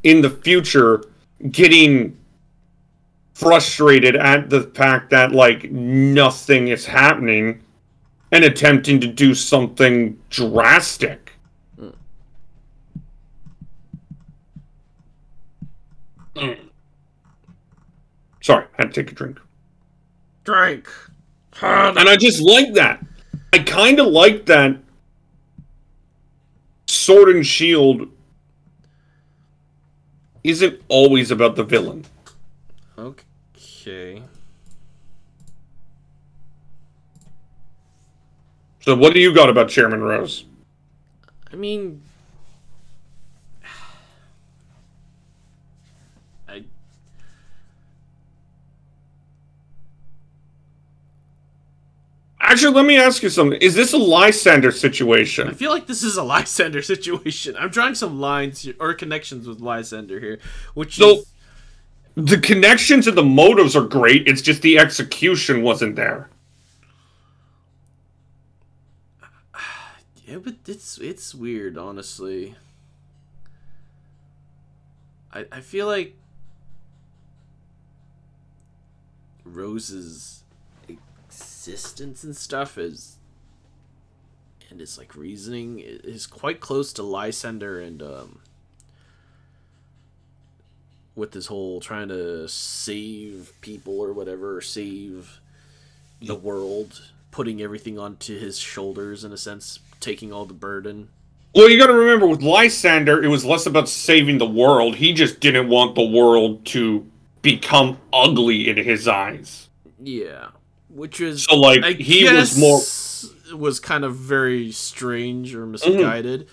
in the future getting frustrated at the fact that, like, nothing is happening and attempting to do something drastic. Sorry, I had to take a drink. Drink. And I just like that. I kind of like that Sword and Shield isn't always about the villain. Okay. So what do you got about Chairman Rose? I mean... Actually, let me ask you something. Is this a Lysander situation? I feel like this is a Lysander situation. I'm drawing some lines here, or connections with Lysander here, which is... The connections and the motives are great, it's just the execution wasn't there. Yeah, but it's weird, honestly. I feel like Rose's existence and stuff and his, like, reasoning is quite close to Lysander and with this whole trying to save people or whatever, or save the world, putting everything onto his shoulders in a sense, taking all the burden. Well, you got to remember with Lysander, it was less about saving the world. He just didn't want the world to become ugly in his eyes. Yeah, which is so like I he guess was more was kind of very strange or misguided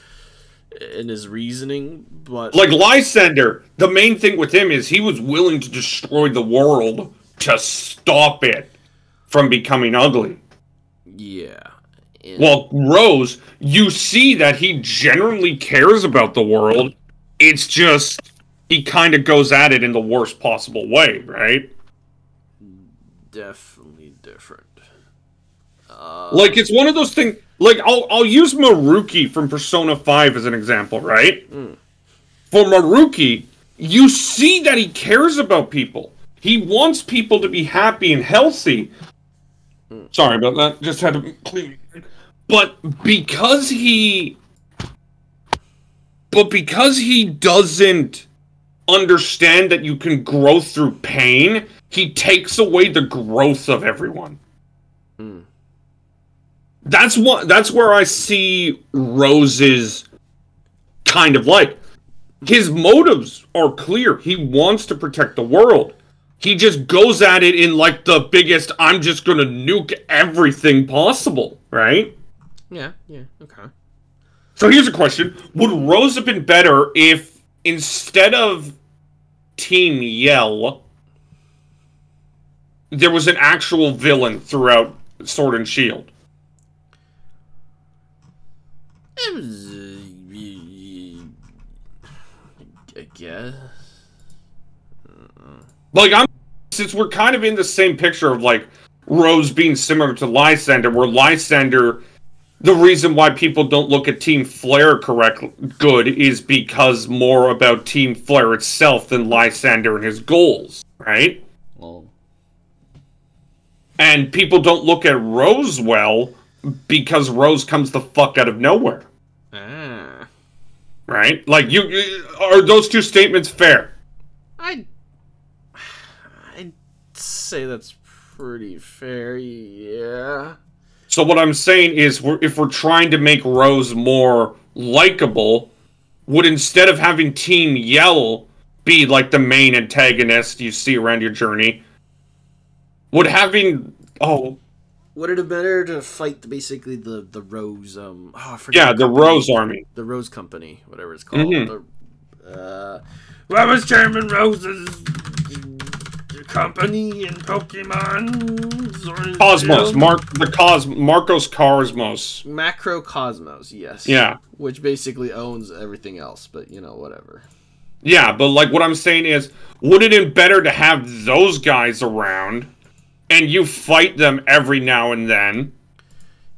in his reasoning, but like Lysander. The main thing with him is he was willing to destroy the world to stop it from becoming ugly. Yeah. And Well, Rose, you see that he genuinely cares about the world. It's just he kind of goes at it in the worst possible way, right? definitely different. Like it's one of those things. Like I'll use Maruki from Persona 5 as an example, right? For Maruki, you see that he cares about people. He wants people to be happy and healthy. Sorry about that. Just had to clean. But because he doesn't understand that you can grow through pain, he takes away the growth of everyone. That's where I see Rose's kind of like. His motives are clear. He wants to protect the world. He just goes at it in like the biggest, I'm just gonna nuke everything possible, right? Yeah, okay. So here's a question. Would Rose have been better if instead of Team Yell, there was an actual villain throughout Sword and Shield? It was, I guess. Like, since we're kind of in the same picture of, like, Rose being similar to Lysander, where Lysander, the reason why people don't look at Team Flare good is because more about Team Flare itself than Lysander and his goals, right? Well. And people don't look at Rose well because Rose comes the fuck out of nowhere. Right? Like, are those two statements fair? I'd say that's pretty fair, yeah. So what I'm saying is, if we're trying to make Rose more likable, would instead of having Team Yell be like the main antagonist you see around your journey, would having would it have been better to fight basically the Rose I forget the Rose Army, the Rose Company, whatever it's called. What was Chairman Rose's company in Pokemon? Cosmos, Marcos Cosmos, Macrocosmos, yes. Yeah, which basically owns everything else, but you know, whatever. Yeah, but like what I'm saying is, would it have been better to have those guys around? And you fight them every now and then.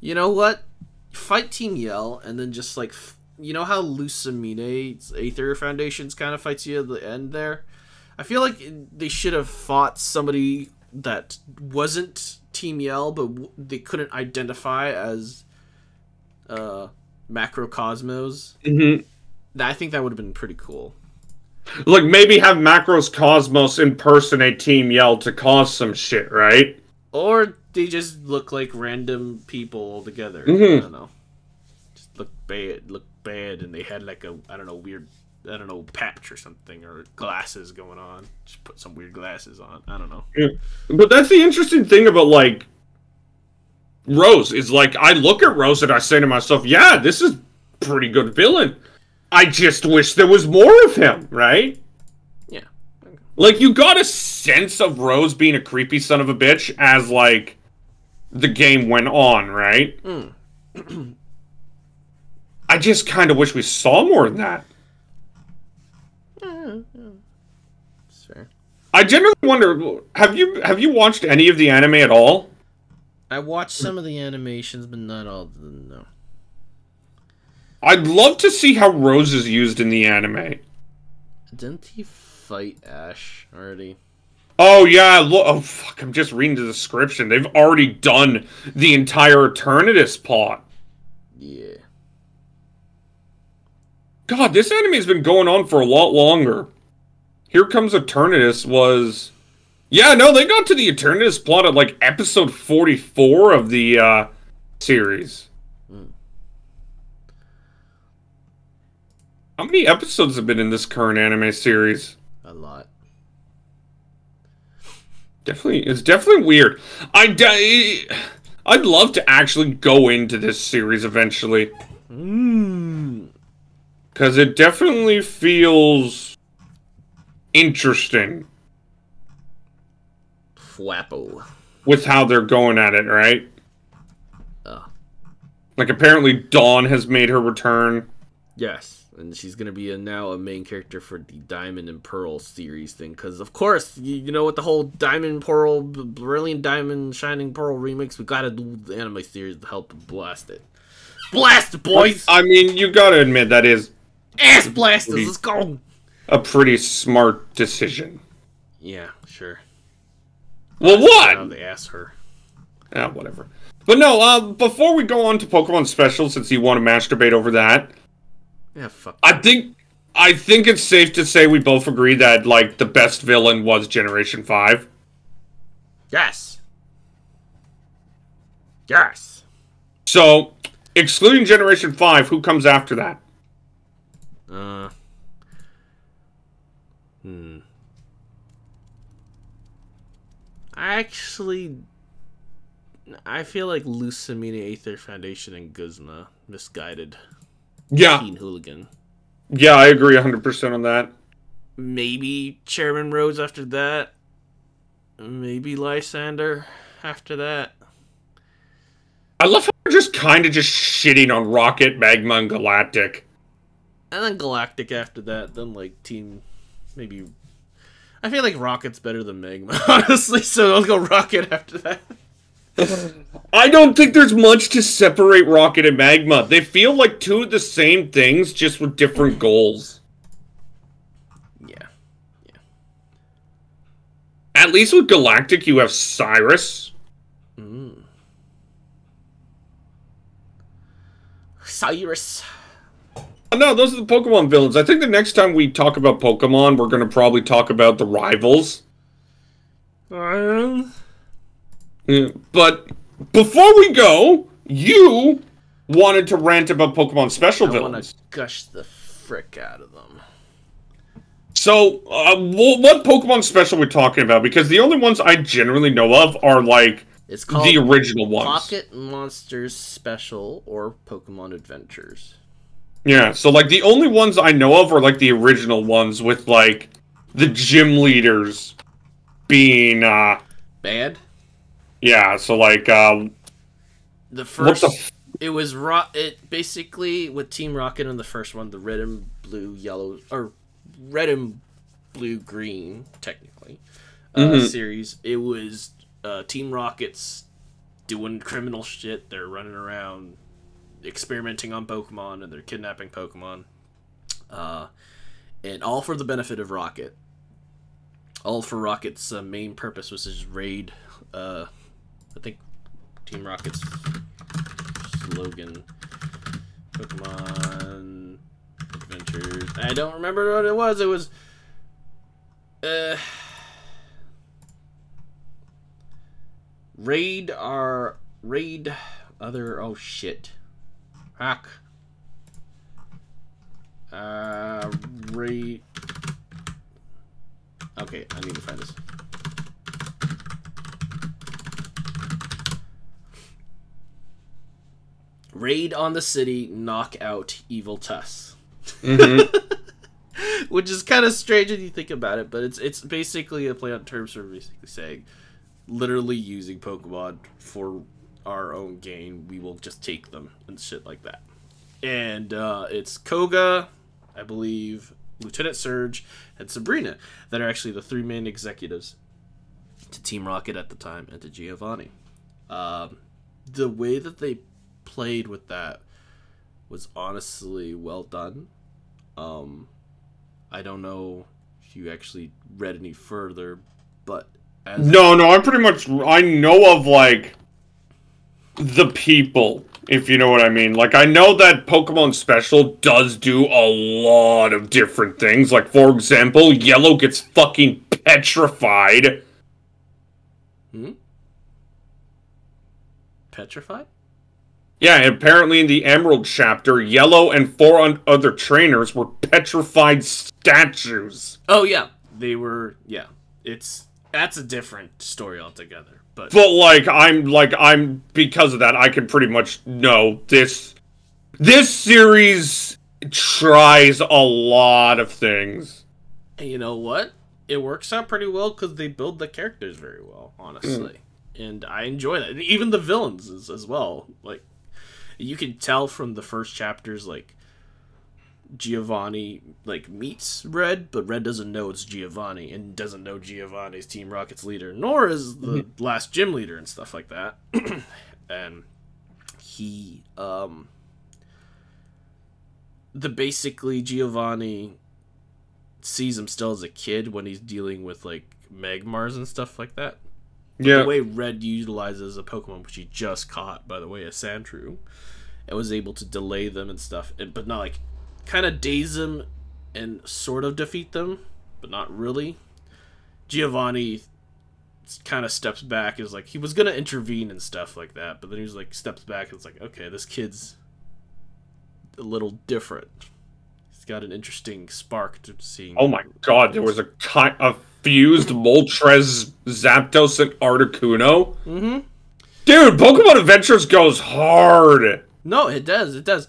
You know what? Fight Team Yell, and then just like, you know how Lucamine's Aether Foundations kind of fights you at the end there? I feel like they should have fought somebody that wasn't Team Yell, but they couldn't identify as Macrocosmos. I think that would have been pretty cool. Like, maybe have Macros Cosmos impersonate Team Yell to cause some shit, right? Or they just look like random people altogether. I don't know. Just look bad, and they had like a, weird, patch or something, or glasses going on. Just put some weird glasses on. I don't know. Yeah. But that's the interesting thing about, like, Rose, is like, I look at Rose and I say to myself, yeah, this is pretty good villain. I just wish there was more of him, right? Yeah. Like, you got a sense of Rose being a creepy son of a bitch as, like, the game went on, right? I just kind of wish we saw more than that. That's fair. I generally wonder, have you watched any of the anime at all? I watched some of the animations, but not all of them, no. I'd love to see how Rose is used in the anime. Didn't he fight Ash already? Oh, yeah. Oh, fuck. I'm just reading the description. They've already done the entire Eternatus plot. Yeah. God, this anime's been going on for a lot longer. Here Comes Eternatus was... Yeah, no, they got to the Eternatus plot at, like, episode 44 of the, series. How many episodes have been in this current anime series? A lot. It's definitely weird. I'd love to actually go into this series eventually. Because it definitely feels interesting. Flappo. With how they're going at it, right? Like, apparently Dawn has made her return. Yes, and she's going to be now a main character for the Diamond and Pearl series thing. Because, of course, you know, with the whole Diamond, Pearl, Brilliant Diamond, Shining Pearl remix, we got to do the anime series to help blast it. Blast it, boys! I mean, you got to admit that is... Ass blasters, let's go! A pretty smart decision. Yeah, sure. Well, what? They asked her. Ah, whatever. But no, before we go on to Pokemon Special, since you want to masturbate over that, yeah, fuck. I think it's safe to say we both agree that like the best villain was Generation 5. Yes. Yes. So, excluding Generation 5, who comes after that? I feel like Lucamina Aether Foundation and Guzma misguided. Yeah. Teen Hooligan. Yeah, I agree 100% on that. Maybe Chairman Rhodes after that. Maybe Lysander after that. I love how they're just kind of just shitting on Rocket, Magma, and Galactic. And then Galactic after that. Then like Team... Maybe... I feel like Rocket's better than Magma, honestly, so I'll go Rocket after that. I don't think there's much to separate Rocket and Magma. They feel like two of the same things, just with different goals. Yeah. Yeah. At least with Galactic, you have Cyrus. Cyrus. No, those are the Pokemon villains. I think the next time we talk about Pokemon, we're going to probably talk about the rivals. Yeah, but before we go, you wanted to rant about Pokemon Special villains. I want to gush the frick out of them. So, what Pokemon Special we're talking about? Because the only ones I generally know of are, like, it's called the original ones. Pocket Monsters Special or Pokemon Adventures. Yeah, so, like, the only ones I know of are, like, the original ones with, like, the gym leaders being, bad? Yeah, so, like, the first... It was... It basically, with Team Rocket in the first one, the red and blue, yellow... Or, red and blue, green, technically, series, it was, Team Rocket's doing criminal shit. They're running around... experimenting on Pokemon, and they're kidnapping Pokemon, and all for the benefit of Rocket. All for Rocket's main purpose was his raid. I think Team Rocket's slogan, Pokemon Adventures. I don't remember what it was. It was raid other. Oh shit. Hack. Raid. Okay, I need to find this. Raid on the city, knock out evil Tuss. Which is kind of strange if you think about it, but it's basically a play on terms for basically saying, literally using Pokemon for our own gain, we will just take them and shit like that. And it's Koga, I believe, Lieutenant Surge, and Sabrina that are actually the three main executives to Team Rocket at the time and to Giovanni. The way that they played with that was honestly well done. I don't know if you actually read any further, but No, I know of, like, the people, if you know what I mean. Like, I know that Pokemon Special does do a lot of different things. Like, for example, Yellow gets fucking petrified. Petrified? Yeah, and apparently in the Emerald chapter, Yellow and four other trainers were petrified statues. Oh yeah, they were. Yeah, that's a different story altogether. But I'm because of that, I can pretty much know this. This series tries a lot of things. And you know what? It works out pretty well because they build the characters very well, honestly. And I enjoy that. And even the villains as well. Like, you can tell from the first chapters, like, Giovanni, like, meets Red, but Red doesn't know it's Giovanni and doesn't know Giovanni's Team Rocket's leader, nor is the last gym leader and stuff like that. And he, basically Giovanni sees him still as a kid when he's dealing with, like, Magmars and stuff like that. Yeah. The way Red utilizes a Pokemon which he just caught, by the way, a Sandshrew, and was able to delay them and stuff, but not, like, kind of daze them and sort of defeat them, but not really. Giovanni kind of steps back, is like, he was going to intervene and stuff like that, but then he was like, steps back and it's like, okay, this kid's a little different. He's got an interesting spark to seeing. Oh my god, there was a fused Moltres, Zapdos, and Articuno. Mm-hmm. Dude, Pokemon Adventures goes hard. No, it does.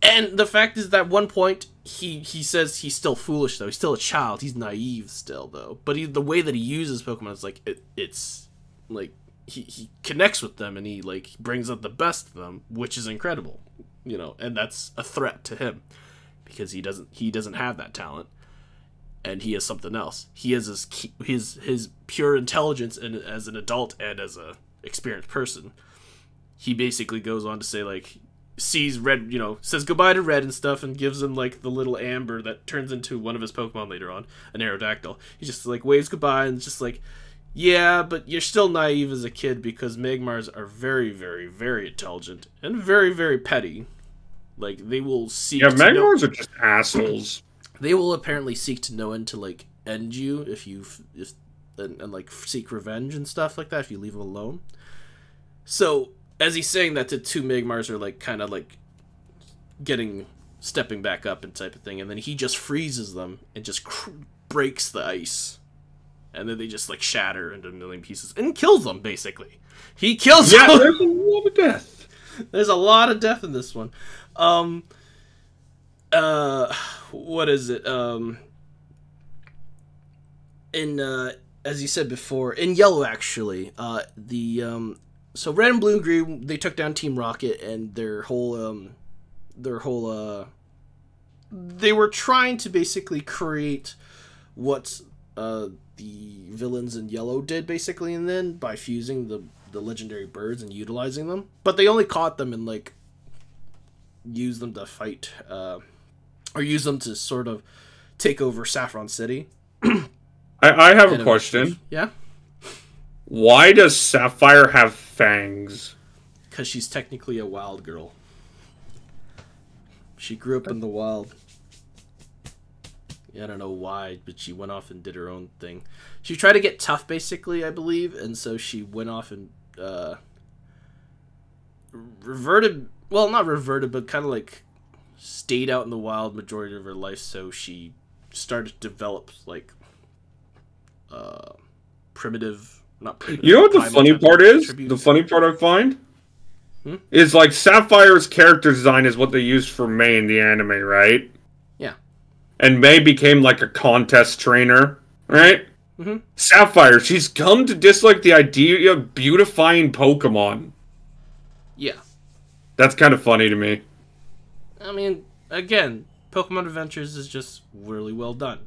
And the fact is that at one point, he says he's still foolish, though. He's still a child. He's naive still, though. But the way that he uses Pokemon is like, it's like, he connects with them and he, like, brings out the best of them, which is incredible, you know, and that's a threat to him because he doesn't have that talent, and he has something else. He has his pure intelligence, and as an adult and as a experienced person, he basically goes on to say, like, sees Red, you know, says goodbye to Red and stuff, and gives him, like, the little amber that turns into one of his Pokemon later on, an Aerodactyl. He just, like, waves goodbye and just like, yeah, but you're still naive as a kid because Magmars are very, very, very intelligent and very, very petty. Like, they will seek to Magmars are just assholes. They will apparently seek to know and to, like, end you if like, seek revenge and stuff like that if you leave them alone. So, as he's saying that, the two Magmars are, like, kind of, like, stepping back up and type of thing, and then he just freezes them and just breaks the ice. And then they just, like, shatter into a million pieces and kills them, basically. He kills them! Yeah, there's a lot of death. There's a lot of death in this one. What is it? As you said before, in Yellow, actually, so Red and Blue and Green, they took down Team Rocket, and they were trying to basically create what the villains in Yellow did, basically, and then by fusing the legendary birds and utilizing them, but they only caught them and, like, use them to fight, or use them to sort of take over Saffron City. I have a question. Yeah? Why does Sapphire have fangs? Because she's technically a wild girl. She grew up in the wild. Yeah, I don't know why, but she went off and did her own thing. She tried to get tough, basically, I believe, and so she went off and reverted. Well, not reverted, but kind of, like, stayed out in the wild majority of her life, so she started to develop, like, primitive, not primitive. You know what the funny part is? Attributes. The funny part I find? Is, like, Sapphire's character design is what they used for May in the anime, right? Yeah. And May became, like, a contest trainer, right? Mm-hmm. Sapphire, she's come to dislike the idea of beautifying Pokemon. Yeah. That's kind of funny to me. I mean, again, Pokemon Adventures is just really well done.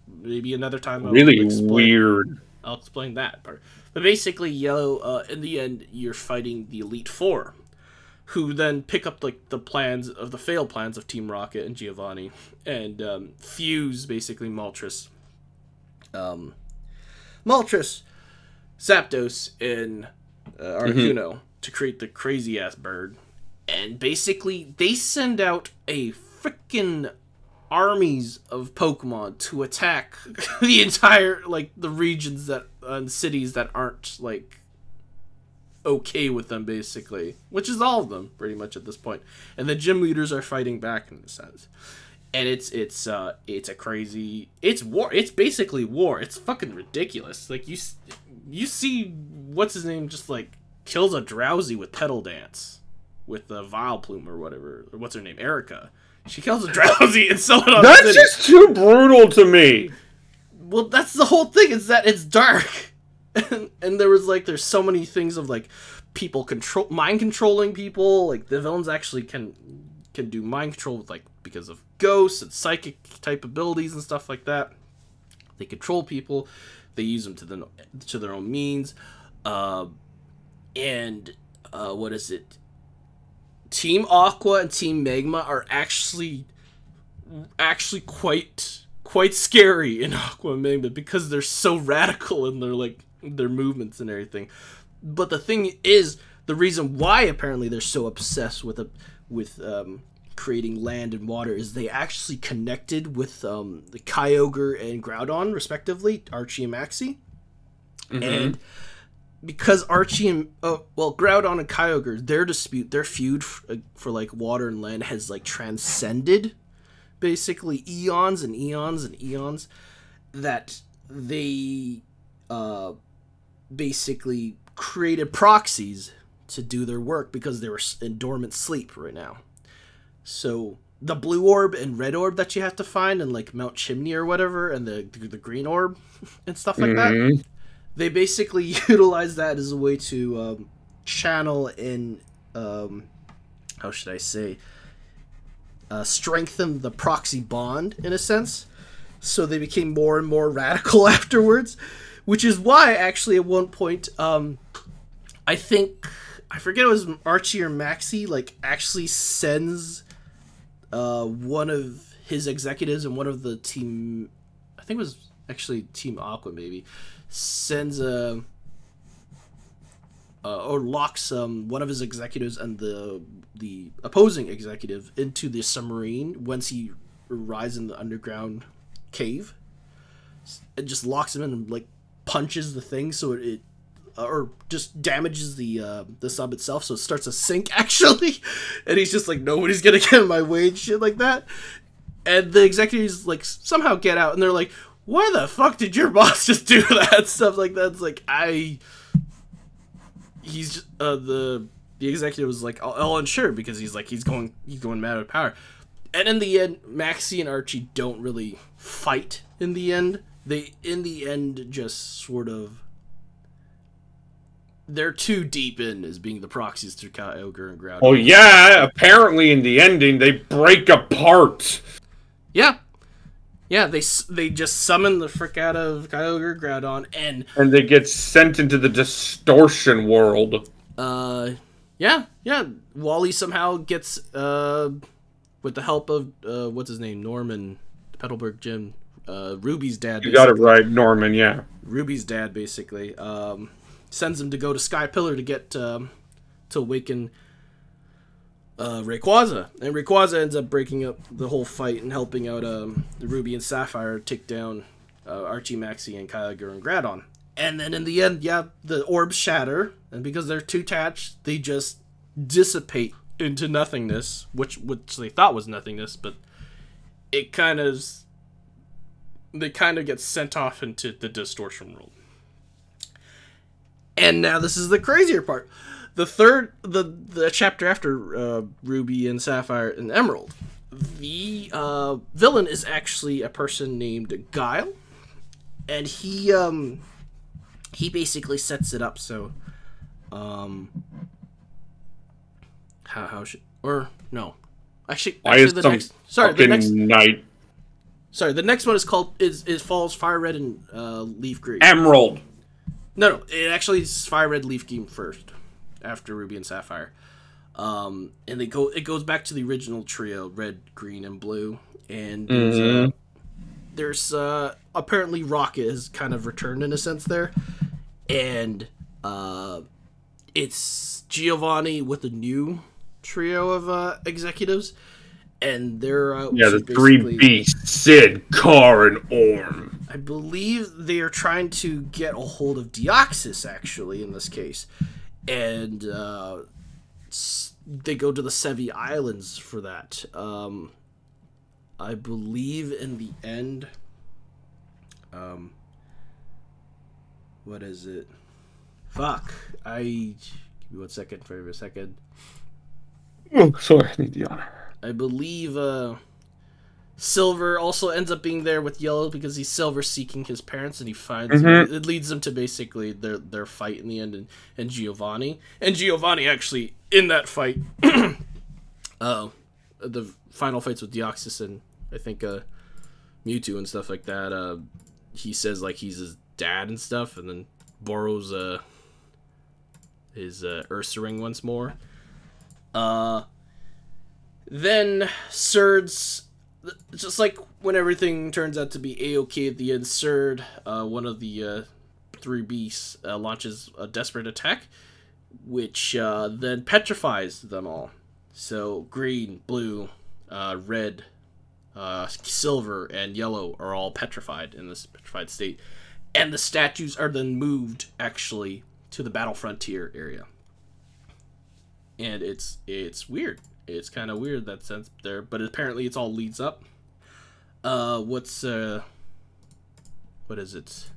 Maybe another time weird. I'll explain that part. But basically, Yellow, in the end, you're fighting the Elite Four, who then pick up, like, the failed plans of Team Rocket and Giovanni, and fuse, basically, Moltres, Zapdos, and Articuno to create the crazy-ass bird. And basically, they send out a freaking armies of Pokemon to attack the entire, like, the regions that and cities that aren't, like, okay with them, basically, which is all of them pretty much at this point. And the gym leaders are fighting back in a sense. And it's a crazy, it's war. It's basically war. It's fucking ridiculous. Like you see what's his name just like kills a drowsy with pedal dance with the Vile Plume or whatever. Or what's her name? Erica. She kills a drowsy and sells it on That's the city. just too brutal to me. Well, that's the whole thing, is that it's dark. And there's so many things of like people mind controlling people. Like the villains actually can do mind control with, like, because of ghosts and psychic type abilities and stuff like that. They control people. They use them to their own means. What is it? Team Aqua and Team Magma are actually quite scary in Aqua and Magma because they're so radical in their movements and everything. But the thing is, the reason why apparently they're so obsessed with creating land and water is they actually connected with the Kyogre and Groudon, respectively, Archie and Maxie. Mm-hmm. And because Archie and Groudon and Kyogre, their feud for like water and land has like transcended basically eons and eons and eons, that they basically created proxies to do their work because they were in dormant sleep right now. So the blue orb and red orb that you have to find in like Mount Chimney or whatever, and the green orb and stuff like that, they basically utilize that as a way to channel and how should I say, strengthen the proxy bond in a sense. So they became more and more radical afterwards, which is why actually at one point I forget it was Archie or Maxie, like actually sends one of his executives and one of the team, I think it was actually Team Aqua maybe, sends or locks one of his executives and the opposing executive into the submarine once he arrives in the underground cave. It just locks him in and like punches the thing so it or just damages the sub itself, so it starts to sink actually, and he's just like, nobody's gonna get in my way and shit like that. And the executives like somehow get out, and they're like, why the fuck did your boss just do that? Stuff like that. It's like he's just, the executive was like, I'll ensure, because he's going mad with power. And in the end, Maxie and Archie don't really fight in the end. They in the end just sort of, they're too deep in as being the proxies to Kyogre and Groudon. Oh yeah, apparently in the ending they break apart. Yeah, they just summon the frick out of Kyogre, Groudon, and they get sent into the distortion world. Yeah. Wally somehow gets with the help of what's his name, Norman, Petalburg Gym, Ruby's dad. You got it right, Norman. Yeah, Ruby's dad basically sends him to go to Sky Pillar to get to awaken Rayquaza, and Rayquaza ends up breaking up the whole fight and helping out Ruby and Sapphire take down Archie, Maxie, and Kyogre and Groudon. And then in the end, the orbs shatter, and because they're too attached, they just dissipate into nothingness, which they thought was nothingness, but they kind of get sent off into the distortion world. And now this is the crazier part. The chapter after Ruby and Sapphire and Emerald, the villain is actually a person named Guile, and he basically sets it up so how should, or no, actually the next, the next one is called is Falls Fire Red and Leaf Green. Emerald. No, it actually is Fire Red, Leaf Green first, after Ruby and Sapphire. And it goes back to the original trio, Red, Green, and Blue. And there's apparently Rocket has kind of returned in a sense there. And it's Giovanni with a new trio of executives. And they're the three beasts, Sid, Car, and Orm. I believe they are trying to get a hold of Deoxys, actually, in this case. and they go to the Sevi Islands for that. I believe in the end, what is it? Fuck. Give me 1 second, for a second. Oh, sorry, I need the honor. I believe Silver also ends up being there with Yellow because he's Silver seeking his parents, and he finds it leads them to basically their fight in the end, and Giovanni. And Giovanni actually in that fight, the final fights with Deoxys and I think Mewtwo and stuff like that. He says like he's his dad and stuff, and then borrows his Ursa ring once more. Then Surd's, just like when everything turns out to be A-okay at the end, Surd, one of the three beasts, launches a desperate attack, which then petrifies them all. So green, blue, red, silver, and yellow are all petrified in this petrified state. And the statues are then moved, actually, to the battle frontier area. And it's weird. It's kind of weird that sense there, but apparently it's all leads up. What is it?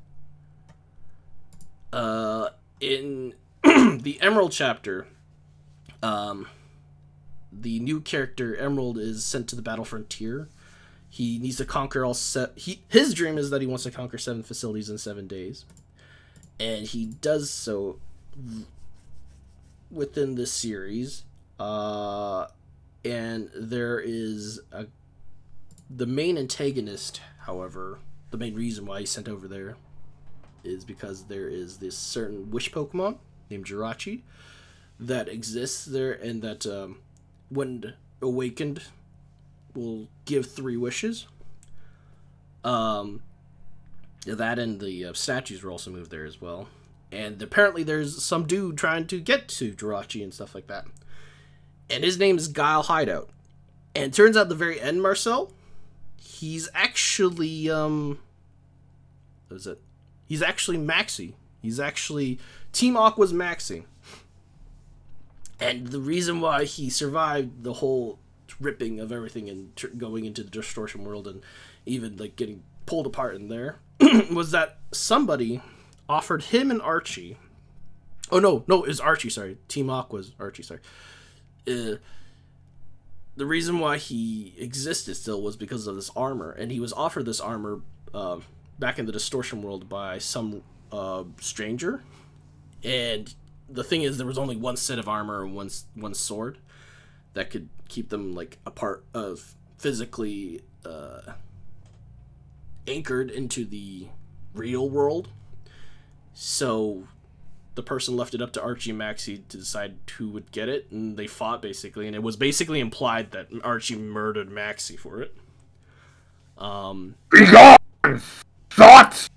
In the Emerald chapter, the new character Emerald is sent to the battle frontier. He needs to conquer his dream is that he wants to conquer 7 facilities in 7 days, and he does so within this series. And there is the main antagonist, however, the main reason why he's sent over there is because there is this certain wish Pokemon named Jirachi that exists there, and that when awakened will give 3 wishes. That and the statues were also moved there as well. And apparently there's some dude trying to get to Jirachi and stuff like that. And his name is Guile Hideout. And it turns out at the very end, Marcel, he's actually, what is it? He's actually Maxie. He's actually Team Aqua's Maxie. And the reason why he survived the whole ripping of everything and going into the distortion world and even like getting pulled apart in there was that somebody offered him and Archie. Oh no, it was Archie, sorry. Team Aqua's Archie, sorry. The reason why he existed still was because of this armor, and he was offered this armor back in the distortion world by some stranger. And the thing is, there was only one set of armor and one sword that could keep them like apart of physically anchored into the real world. So the person left it up to Archie and Maxie to decide who would get it, and they fought basically, and it was basically implied that Archie murdered Maxie for it. Be gone! Thoughts!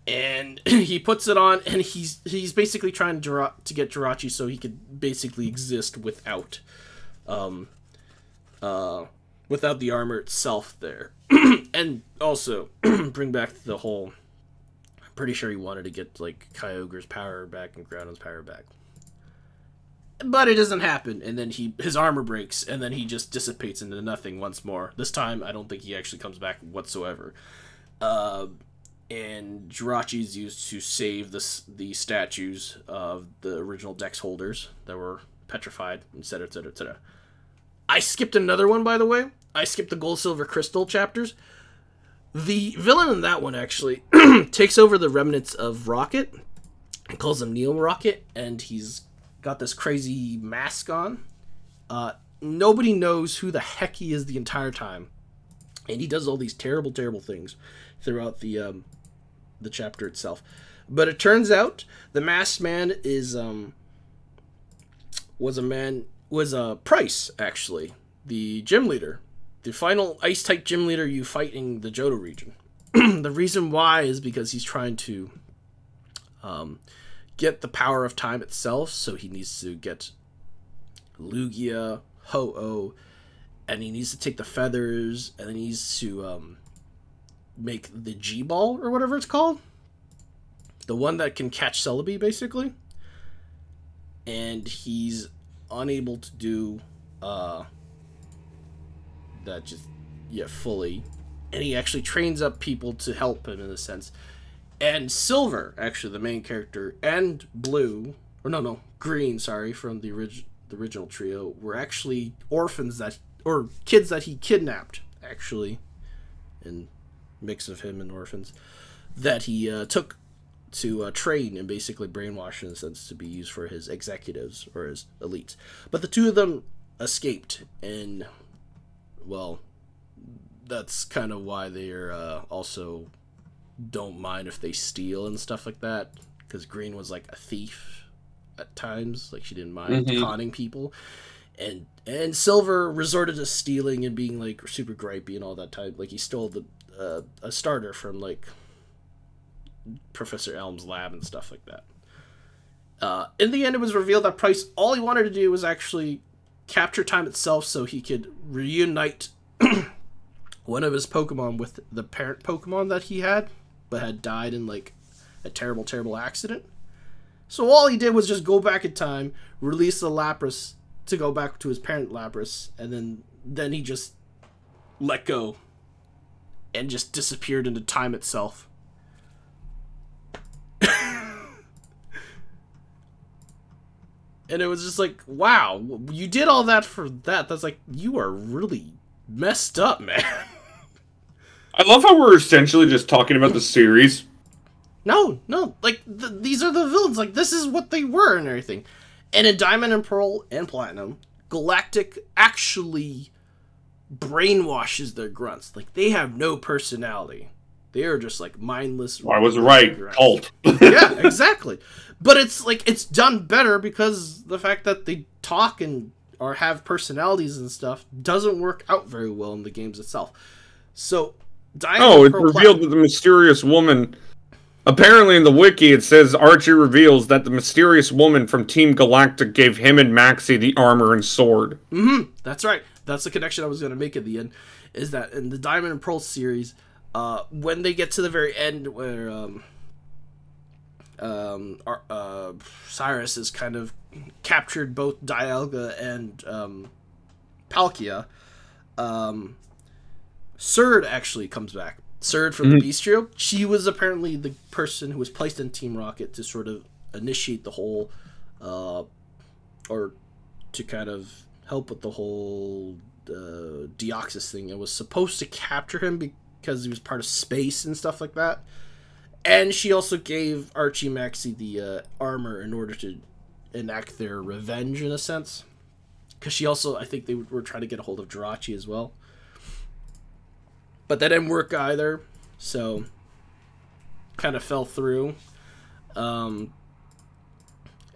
And he puts it on, and he's basically trying to get Jirachi so he could basically exist without the armor itself there. And also bring back the whole, I'm pretty sure he wanted to get like Kyogre's power back and Groudon's power back. But it doesn't happen, and then his armor breaks, and then he just dissipates into nothing once more. This time, I don't think he actually comes back whatsoever. And Jirachi is used to save the statues of the original Dex holders that were petrified, etc., etc., etc. I skipped another one, by the way. I skipped the Gold, Silver, Crystal chapters. The villain in that one actually takes over the remnants of Rocket and calls him Neo Rocket, and he's got this crazy mask on. Nobody knows who the heck he is the entire time, and he does all these terrible, terrible things throughout the chapter itself. But it turns out the masked man was Price, actually, the gym leader, the final ice type gym leader you fight in the Johto region. The reason why is because he's trying to get the power of time itself, so he needs to get Lugia, Ho-Oh, and he needs to take the feathers, and he needs to make the G-Ball, or whatever it's called. The one that can catch Celebi, basically. and he's unable to do that fully, and he actually trains up people to help him in a sense. And Silver, actually the main character, and Blue, or no, Green, sorry, from the original trio, were actually orphans or kids that he kidnapped, actually, and mix of him and orphans that he took to train and basically brainwash in a sense to be used for his executives or his elites. But the two of them escaped, and well, that's kind of why they're also don't mind if they steal and stuff like that, because Green was like a thief at times, like she didn't mind conning people, and Silver resorted to stealing and being like super gripey and all that type. Like he stole a starter from like Professor Elm's lab and stuff like that. In the end, it was revealed that Price, all he wanted to do was actually capture time itself so he could reunite one of his Pokemon with the parent Pokemon that he had, but had died in like a terrible accident. So all he did was just go back in time, release the Lapras to go back to his parent Lapras, and then he just let go and just disappeared into time itself. And it was just like, wow, you did all that for that. That's like, you are really messed up, man. I love how we're essentially just talking about the series. No, like, these are the villains. Like, this is what they were and everything. And in Diamond and Pearl and Platinum, Galactic actually brainwashes their grunts. Like, they have no personality. They are just, like, mindless. I was right. Grunts. Cult. Yeah, exactly. But it's, like, it's done better because the fact that they talk and or have personalities and stuff doesn't work out very well in the games itself. So, it's revealed that the mysterious woman... Apparently in the wiki it says Archie reveals that the mysterious woman from Team Galactic gave him and Maxie the armor and sword. That's right. That's the connection I was going to make at the end. Is that in the Diamond and Pearl series, when they get to the very end where Cyrus has kind of captured both Dialga and Palkia, Surd actually comes back. Surd from the Beast Trio. She was apparently the person who was placed in Team Rocket to sort of initiate the whole, or to kind of help with the whole Deoxys thing. It was supposed to capture him because he was part of space and stuff like that. And she also gave Archie and Maxie the armor in order to enact their revenge in a sense. Because she also, I think they were trying to get a hold of Jirachi as well. But that didn't work either, so kind of fell through. And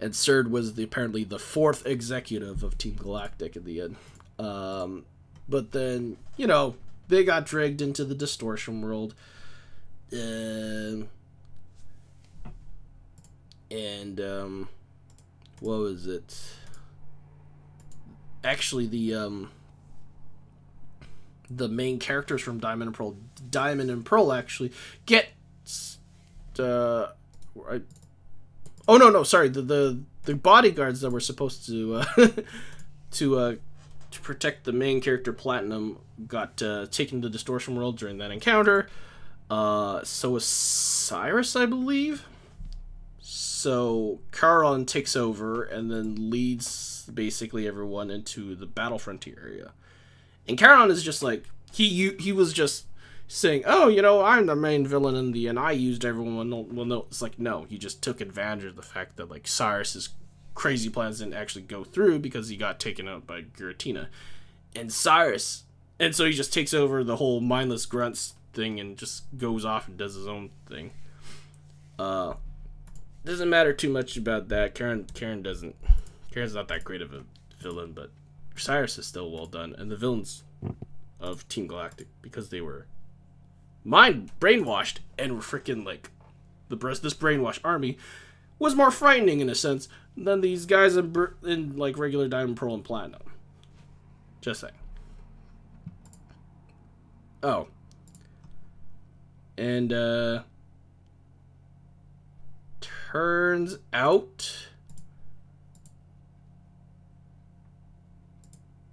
Surd was apparently the fourth executive of Team Galactic in the end. But then, you know, they got dragged into the Distortion world. What was it? Actually, the main characters from Diamond and Pearl actually get the bodyguards that were supposed to to protect the main character Platinum got taken to the Distortion world during that encounter. So was Cyrus, I believe. So Charon takes over and then leads basically everyone into the Battle Frontier area. And Charon is just like, he was just saying, oh, you know, I'm the main villain and I used everyone. Well, no, it's like, no, he just took advantage of the fact that, like, Cyrus's crazy plans didn't actually go through because he got taken out by Giratina. And so he just takes over the whole mindless grunts thing and just goes off and does his own thing. Doesn't matter too much about that. Karen's not that great of a villain, but Cyrus is still well done, and the villains of Team Galactic, because they were brainwashed and were freaking like this brainwashed army was more frightening in a sense than these guys in like regular Diamond, Pearl, and Platinum. Just saying. Oh, and turns out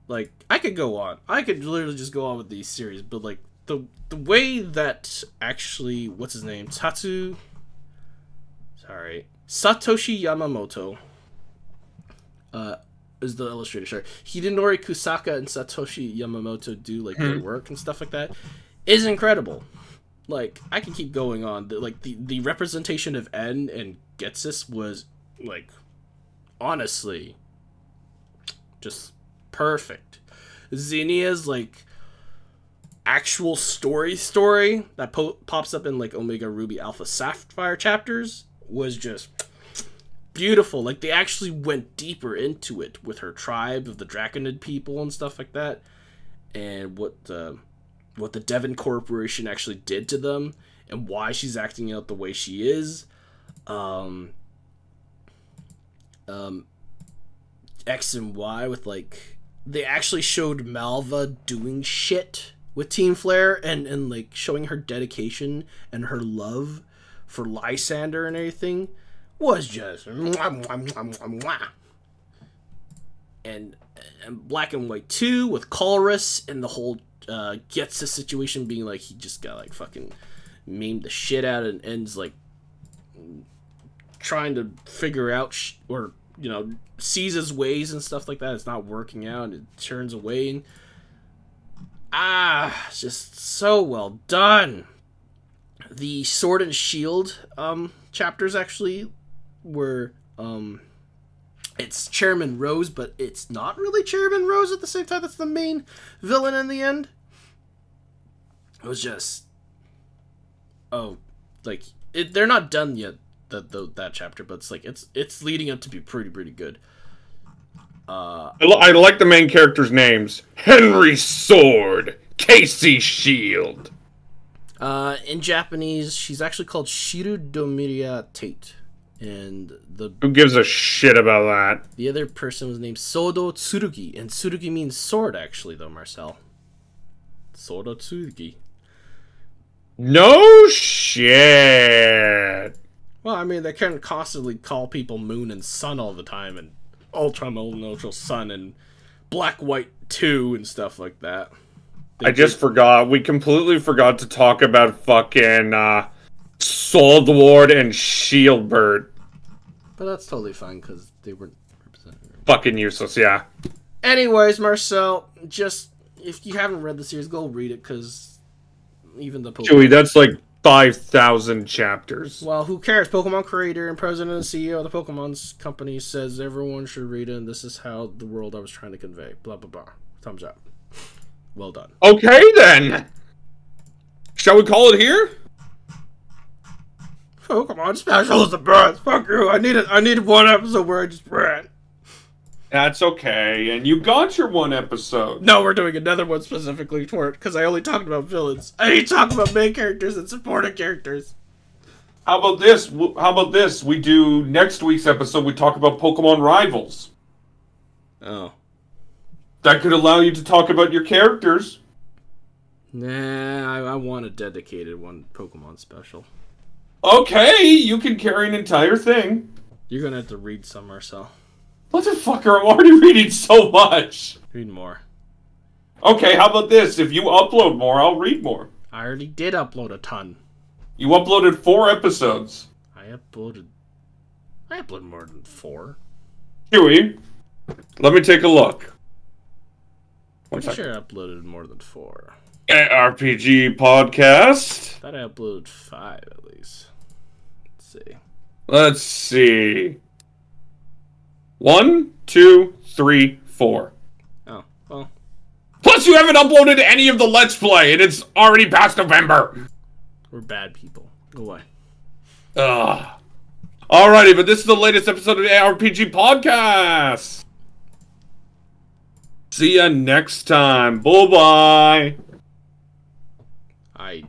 like, I could go on. I could literally just go on with these series, but, like, the way that actually, what's his name? Satoshi Yamamoto, is the illustrator. Sorry. Hidenori Kusaka and Satoshi Yamamoto do, like, their work and stuff like that is incredible. Like, I can keep going on. The representation of En and Getsus was, like, honestly, just perfect. Zinnia's, like, actual story that pops up in, like, Omega Ruby Alpha Sapphire chapters was just beautiful. Like, they actually went deeper into it with her tribe of the Draconid people and stuff like that, and what the Devon Corporation actually did to them, and why she's acting out the way she is. X and Y with, like, they actually showed Malva doing shit with Team Flare, and like, showing her dedication and her love for Lysander and everything was just mwah, mwah, mwah, mwah, mwah. And Black and White 2 with Colress and the whole gets the situation being like he just got, like, fucking memed the shit out, and ends, like, trying to figure out or, you know, sees his ways and stuff like that. It's not working out, and it turns away, and it's just so well done. The Sword and Shield chapters actually were it's Chairman Rose, but it's not really Chairman Rose at the same time. That's the main villain in the end. It was just, like, they're not done yet, that chapter, but it's like it's leading up to be pretty good. I like the main characters' names: Henry Sword, Casey Shield. In Japanese, she's actually called Shiru Domiria Tate, and who gives a shit about that? The other person was named Sodo Tsurugi, and Tsurugi means sword, actually, though, Marcel. Sodo Tsurugi. No shit. Well, I mean, they can't constantly call people Moon and Sun all the time, and Ultra Moon, Ultra Sun, and Black White 2 and stuff like that. I just forgot. We completely forgot to talk about fucking Sword Lord and Shieldbird. But that's totally fine, because they weren't represented. Fucking useless, yeah. Anyways, Marcel, just, if you haven't read the series, go read it, because even the Pokemon... Chewy, that's like 5,000 chapters. Well, who cares? Pokemon creator and president and CEO of the Pokemon's company says everyone should read it, and this is how the world I was trying to convey. Blah, blah, blah. Thumbs up. Well done. Okay, then. Shall we call it here? Pokemon Special is the best. Fuck you. I needed one episode where I just ran. That's okay, and you got your one episode. No, we're doing another one specifically for it, because I only talked about villains. I ain't talking about main characters and supporting characters. How about this? We do next week's episode, we talk about Pokemon Rivals. Oh. That could allow you to talk about your characters. Nah, I want a dedicated one Pokemon Special. Okay, you can carry an entire thing. You're gonna have to read some, Marcel. What the fuck? I'm already reading so much. Read more. Okay, how about this? If you upload more, I'll read more. I already did upload a ton. You uploaded 4 episodes. I uploaded more than 4. Huey, let me take a look. I'm sure I uploaded more than 4. RPG podcast. I thought I uploaded 5 at least. Let's see. 1, 2, 3, 4. Oh, well. Plus, you haven't uploaded any of the Let's Play, and it's already past November. We're bad people. Go away. Ugh. Alrighty, but this is the latest episode of the RPG podcast. See ya next time. Bye-bye. I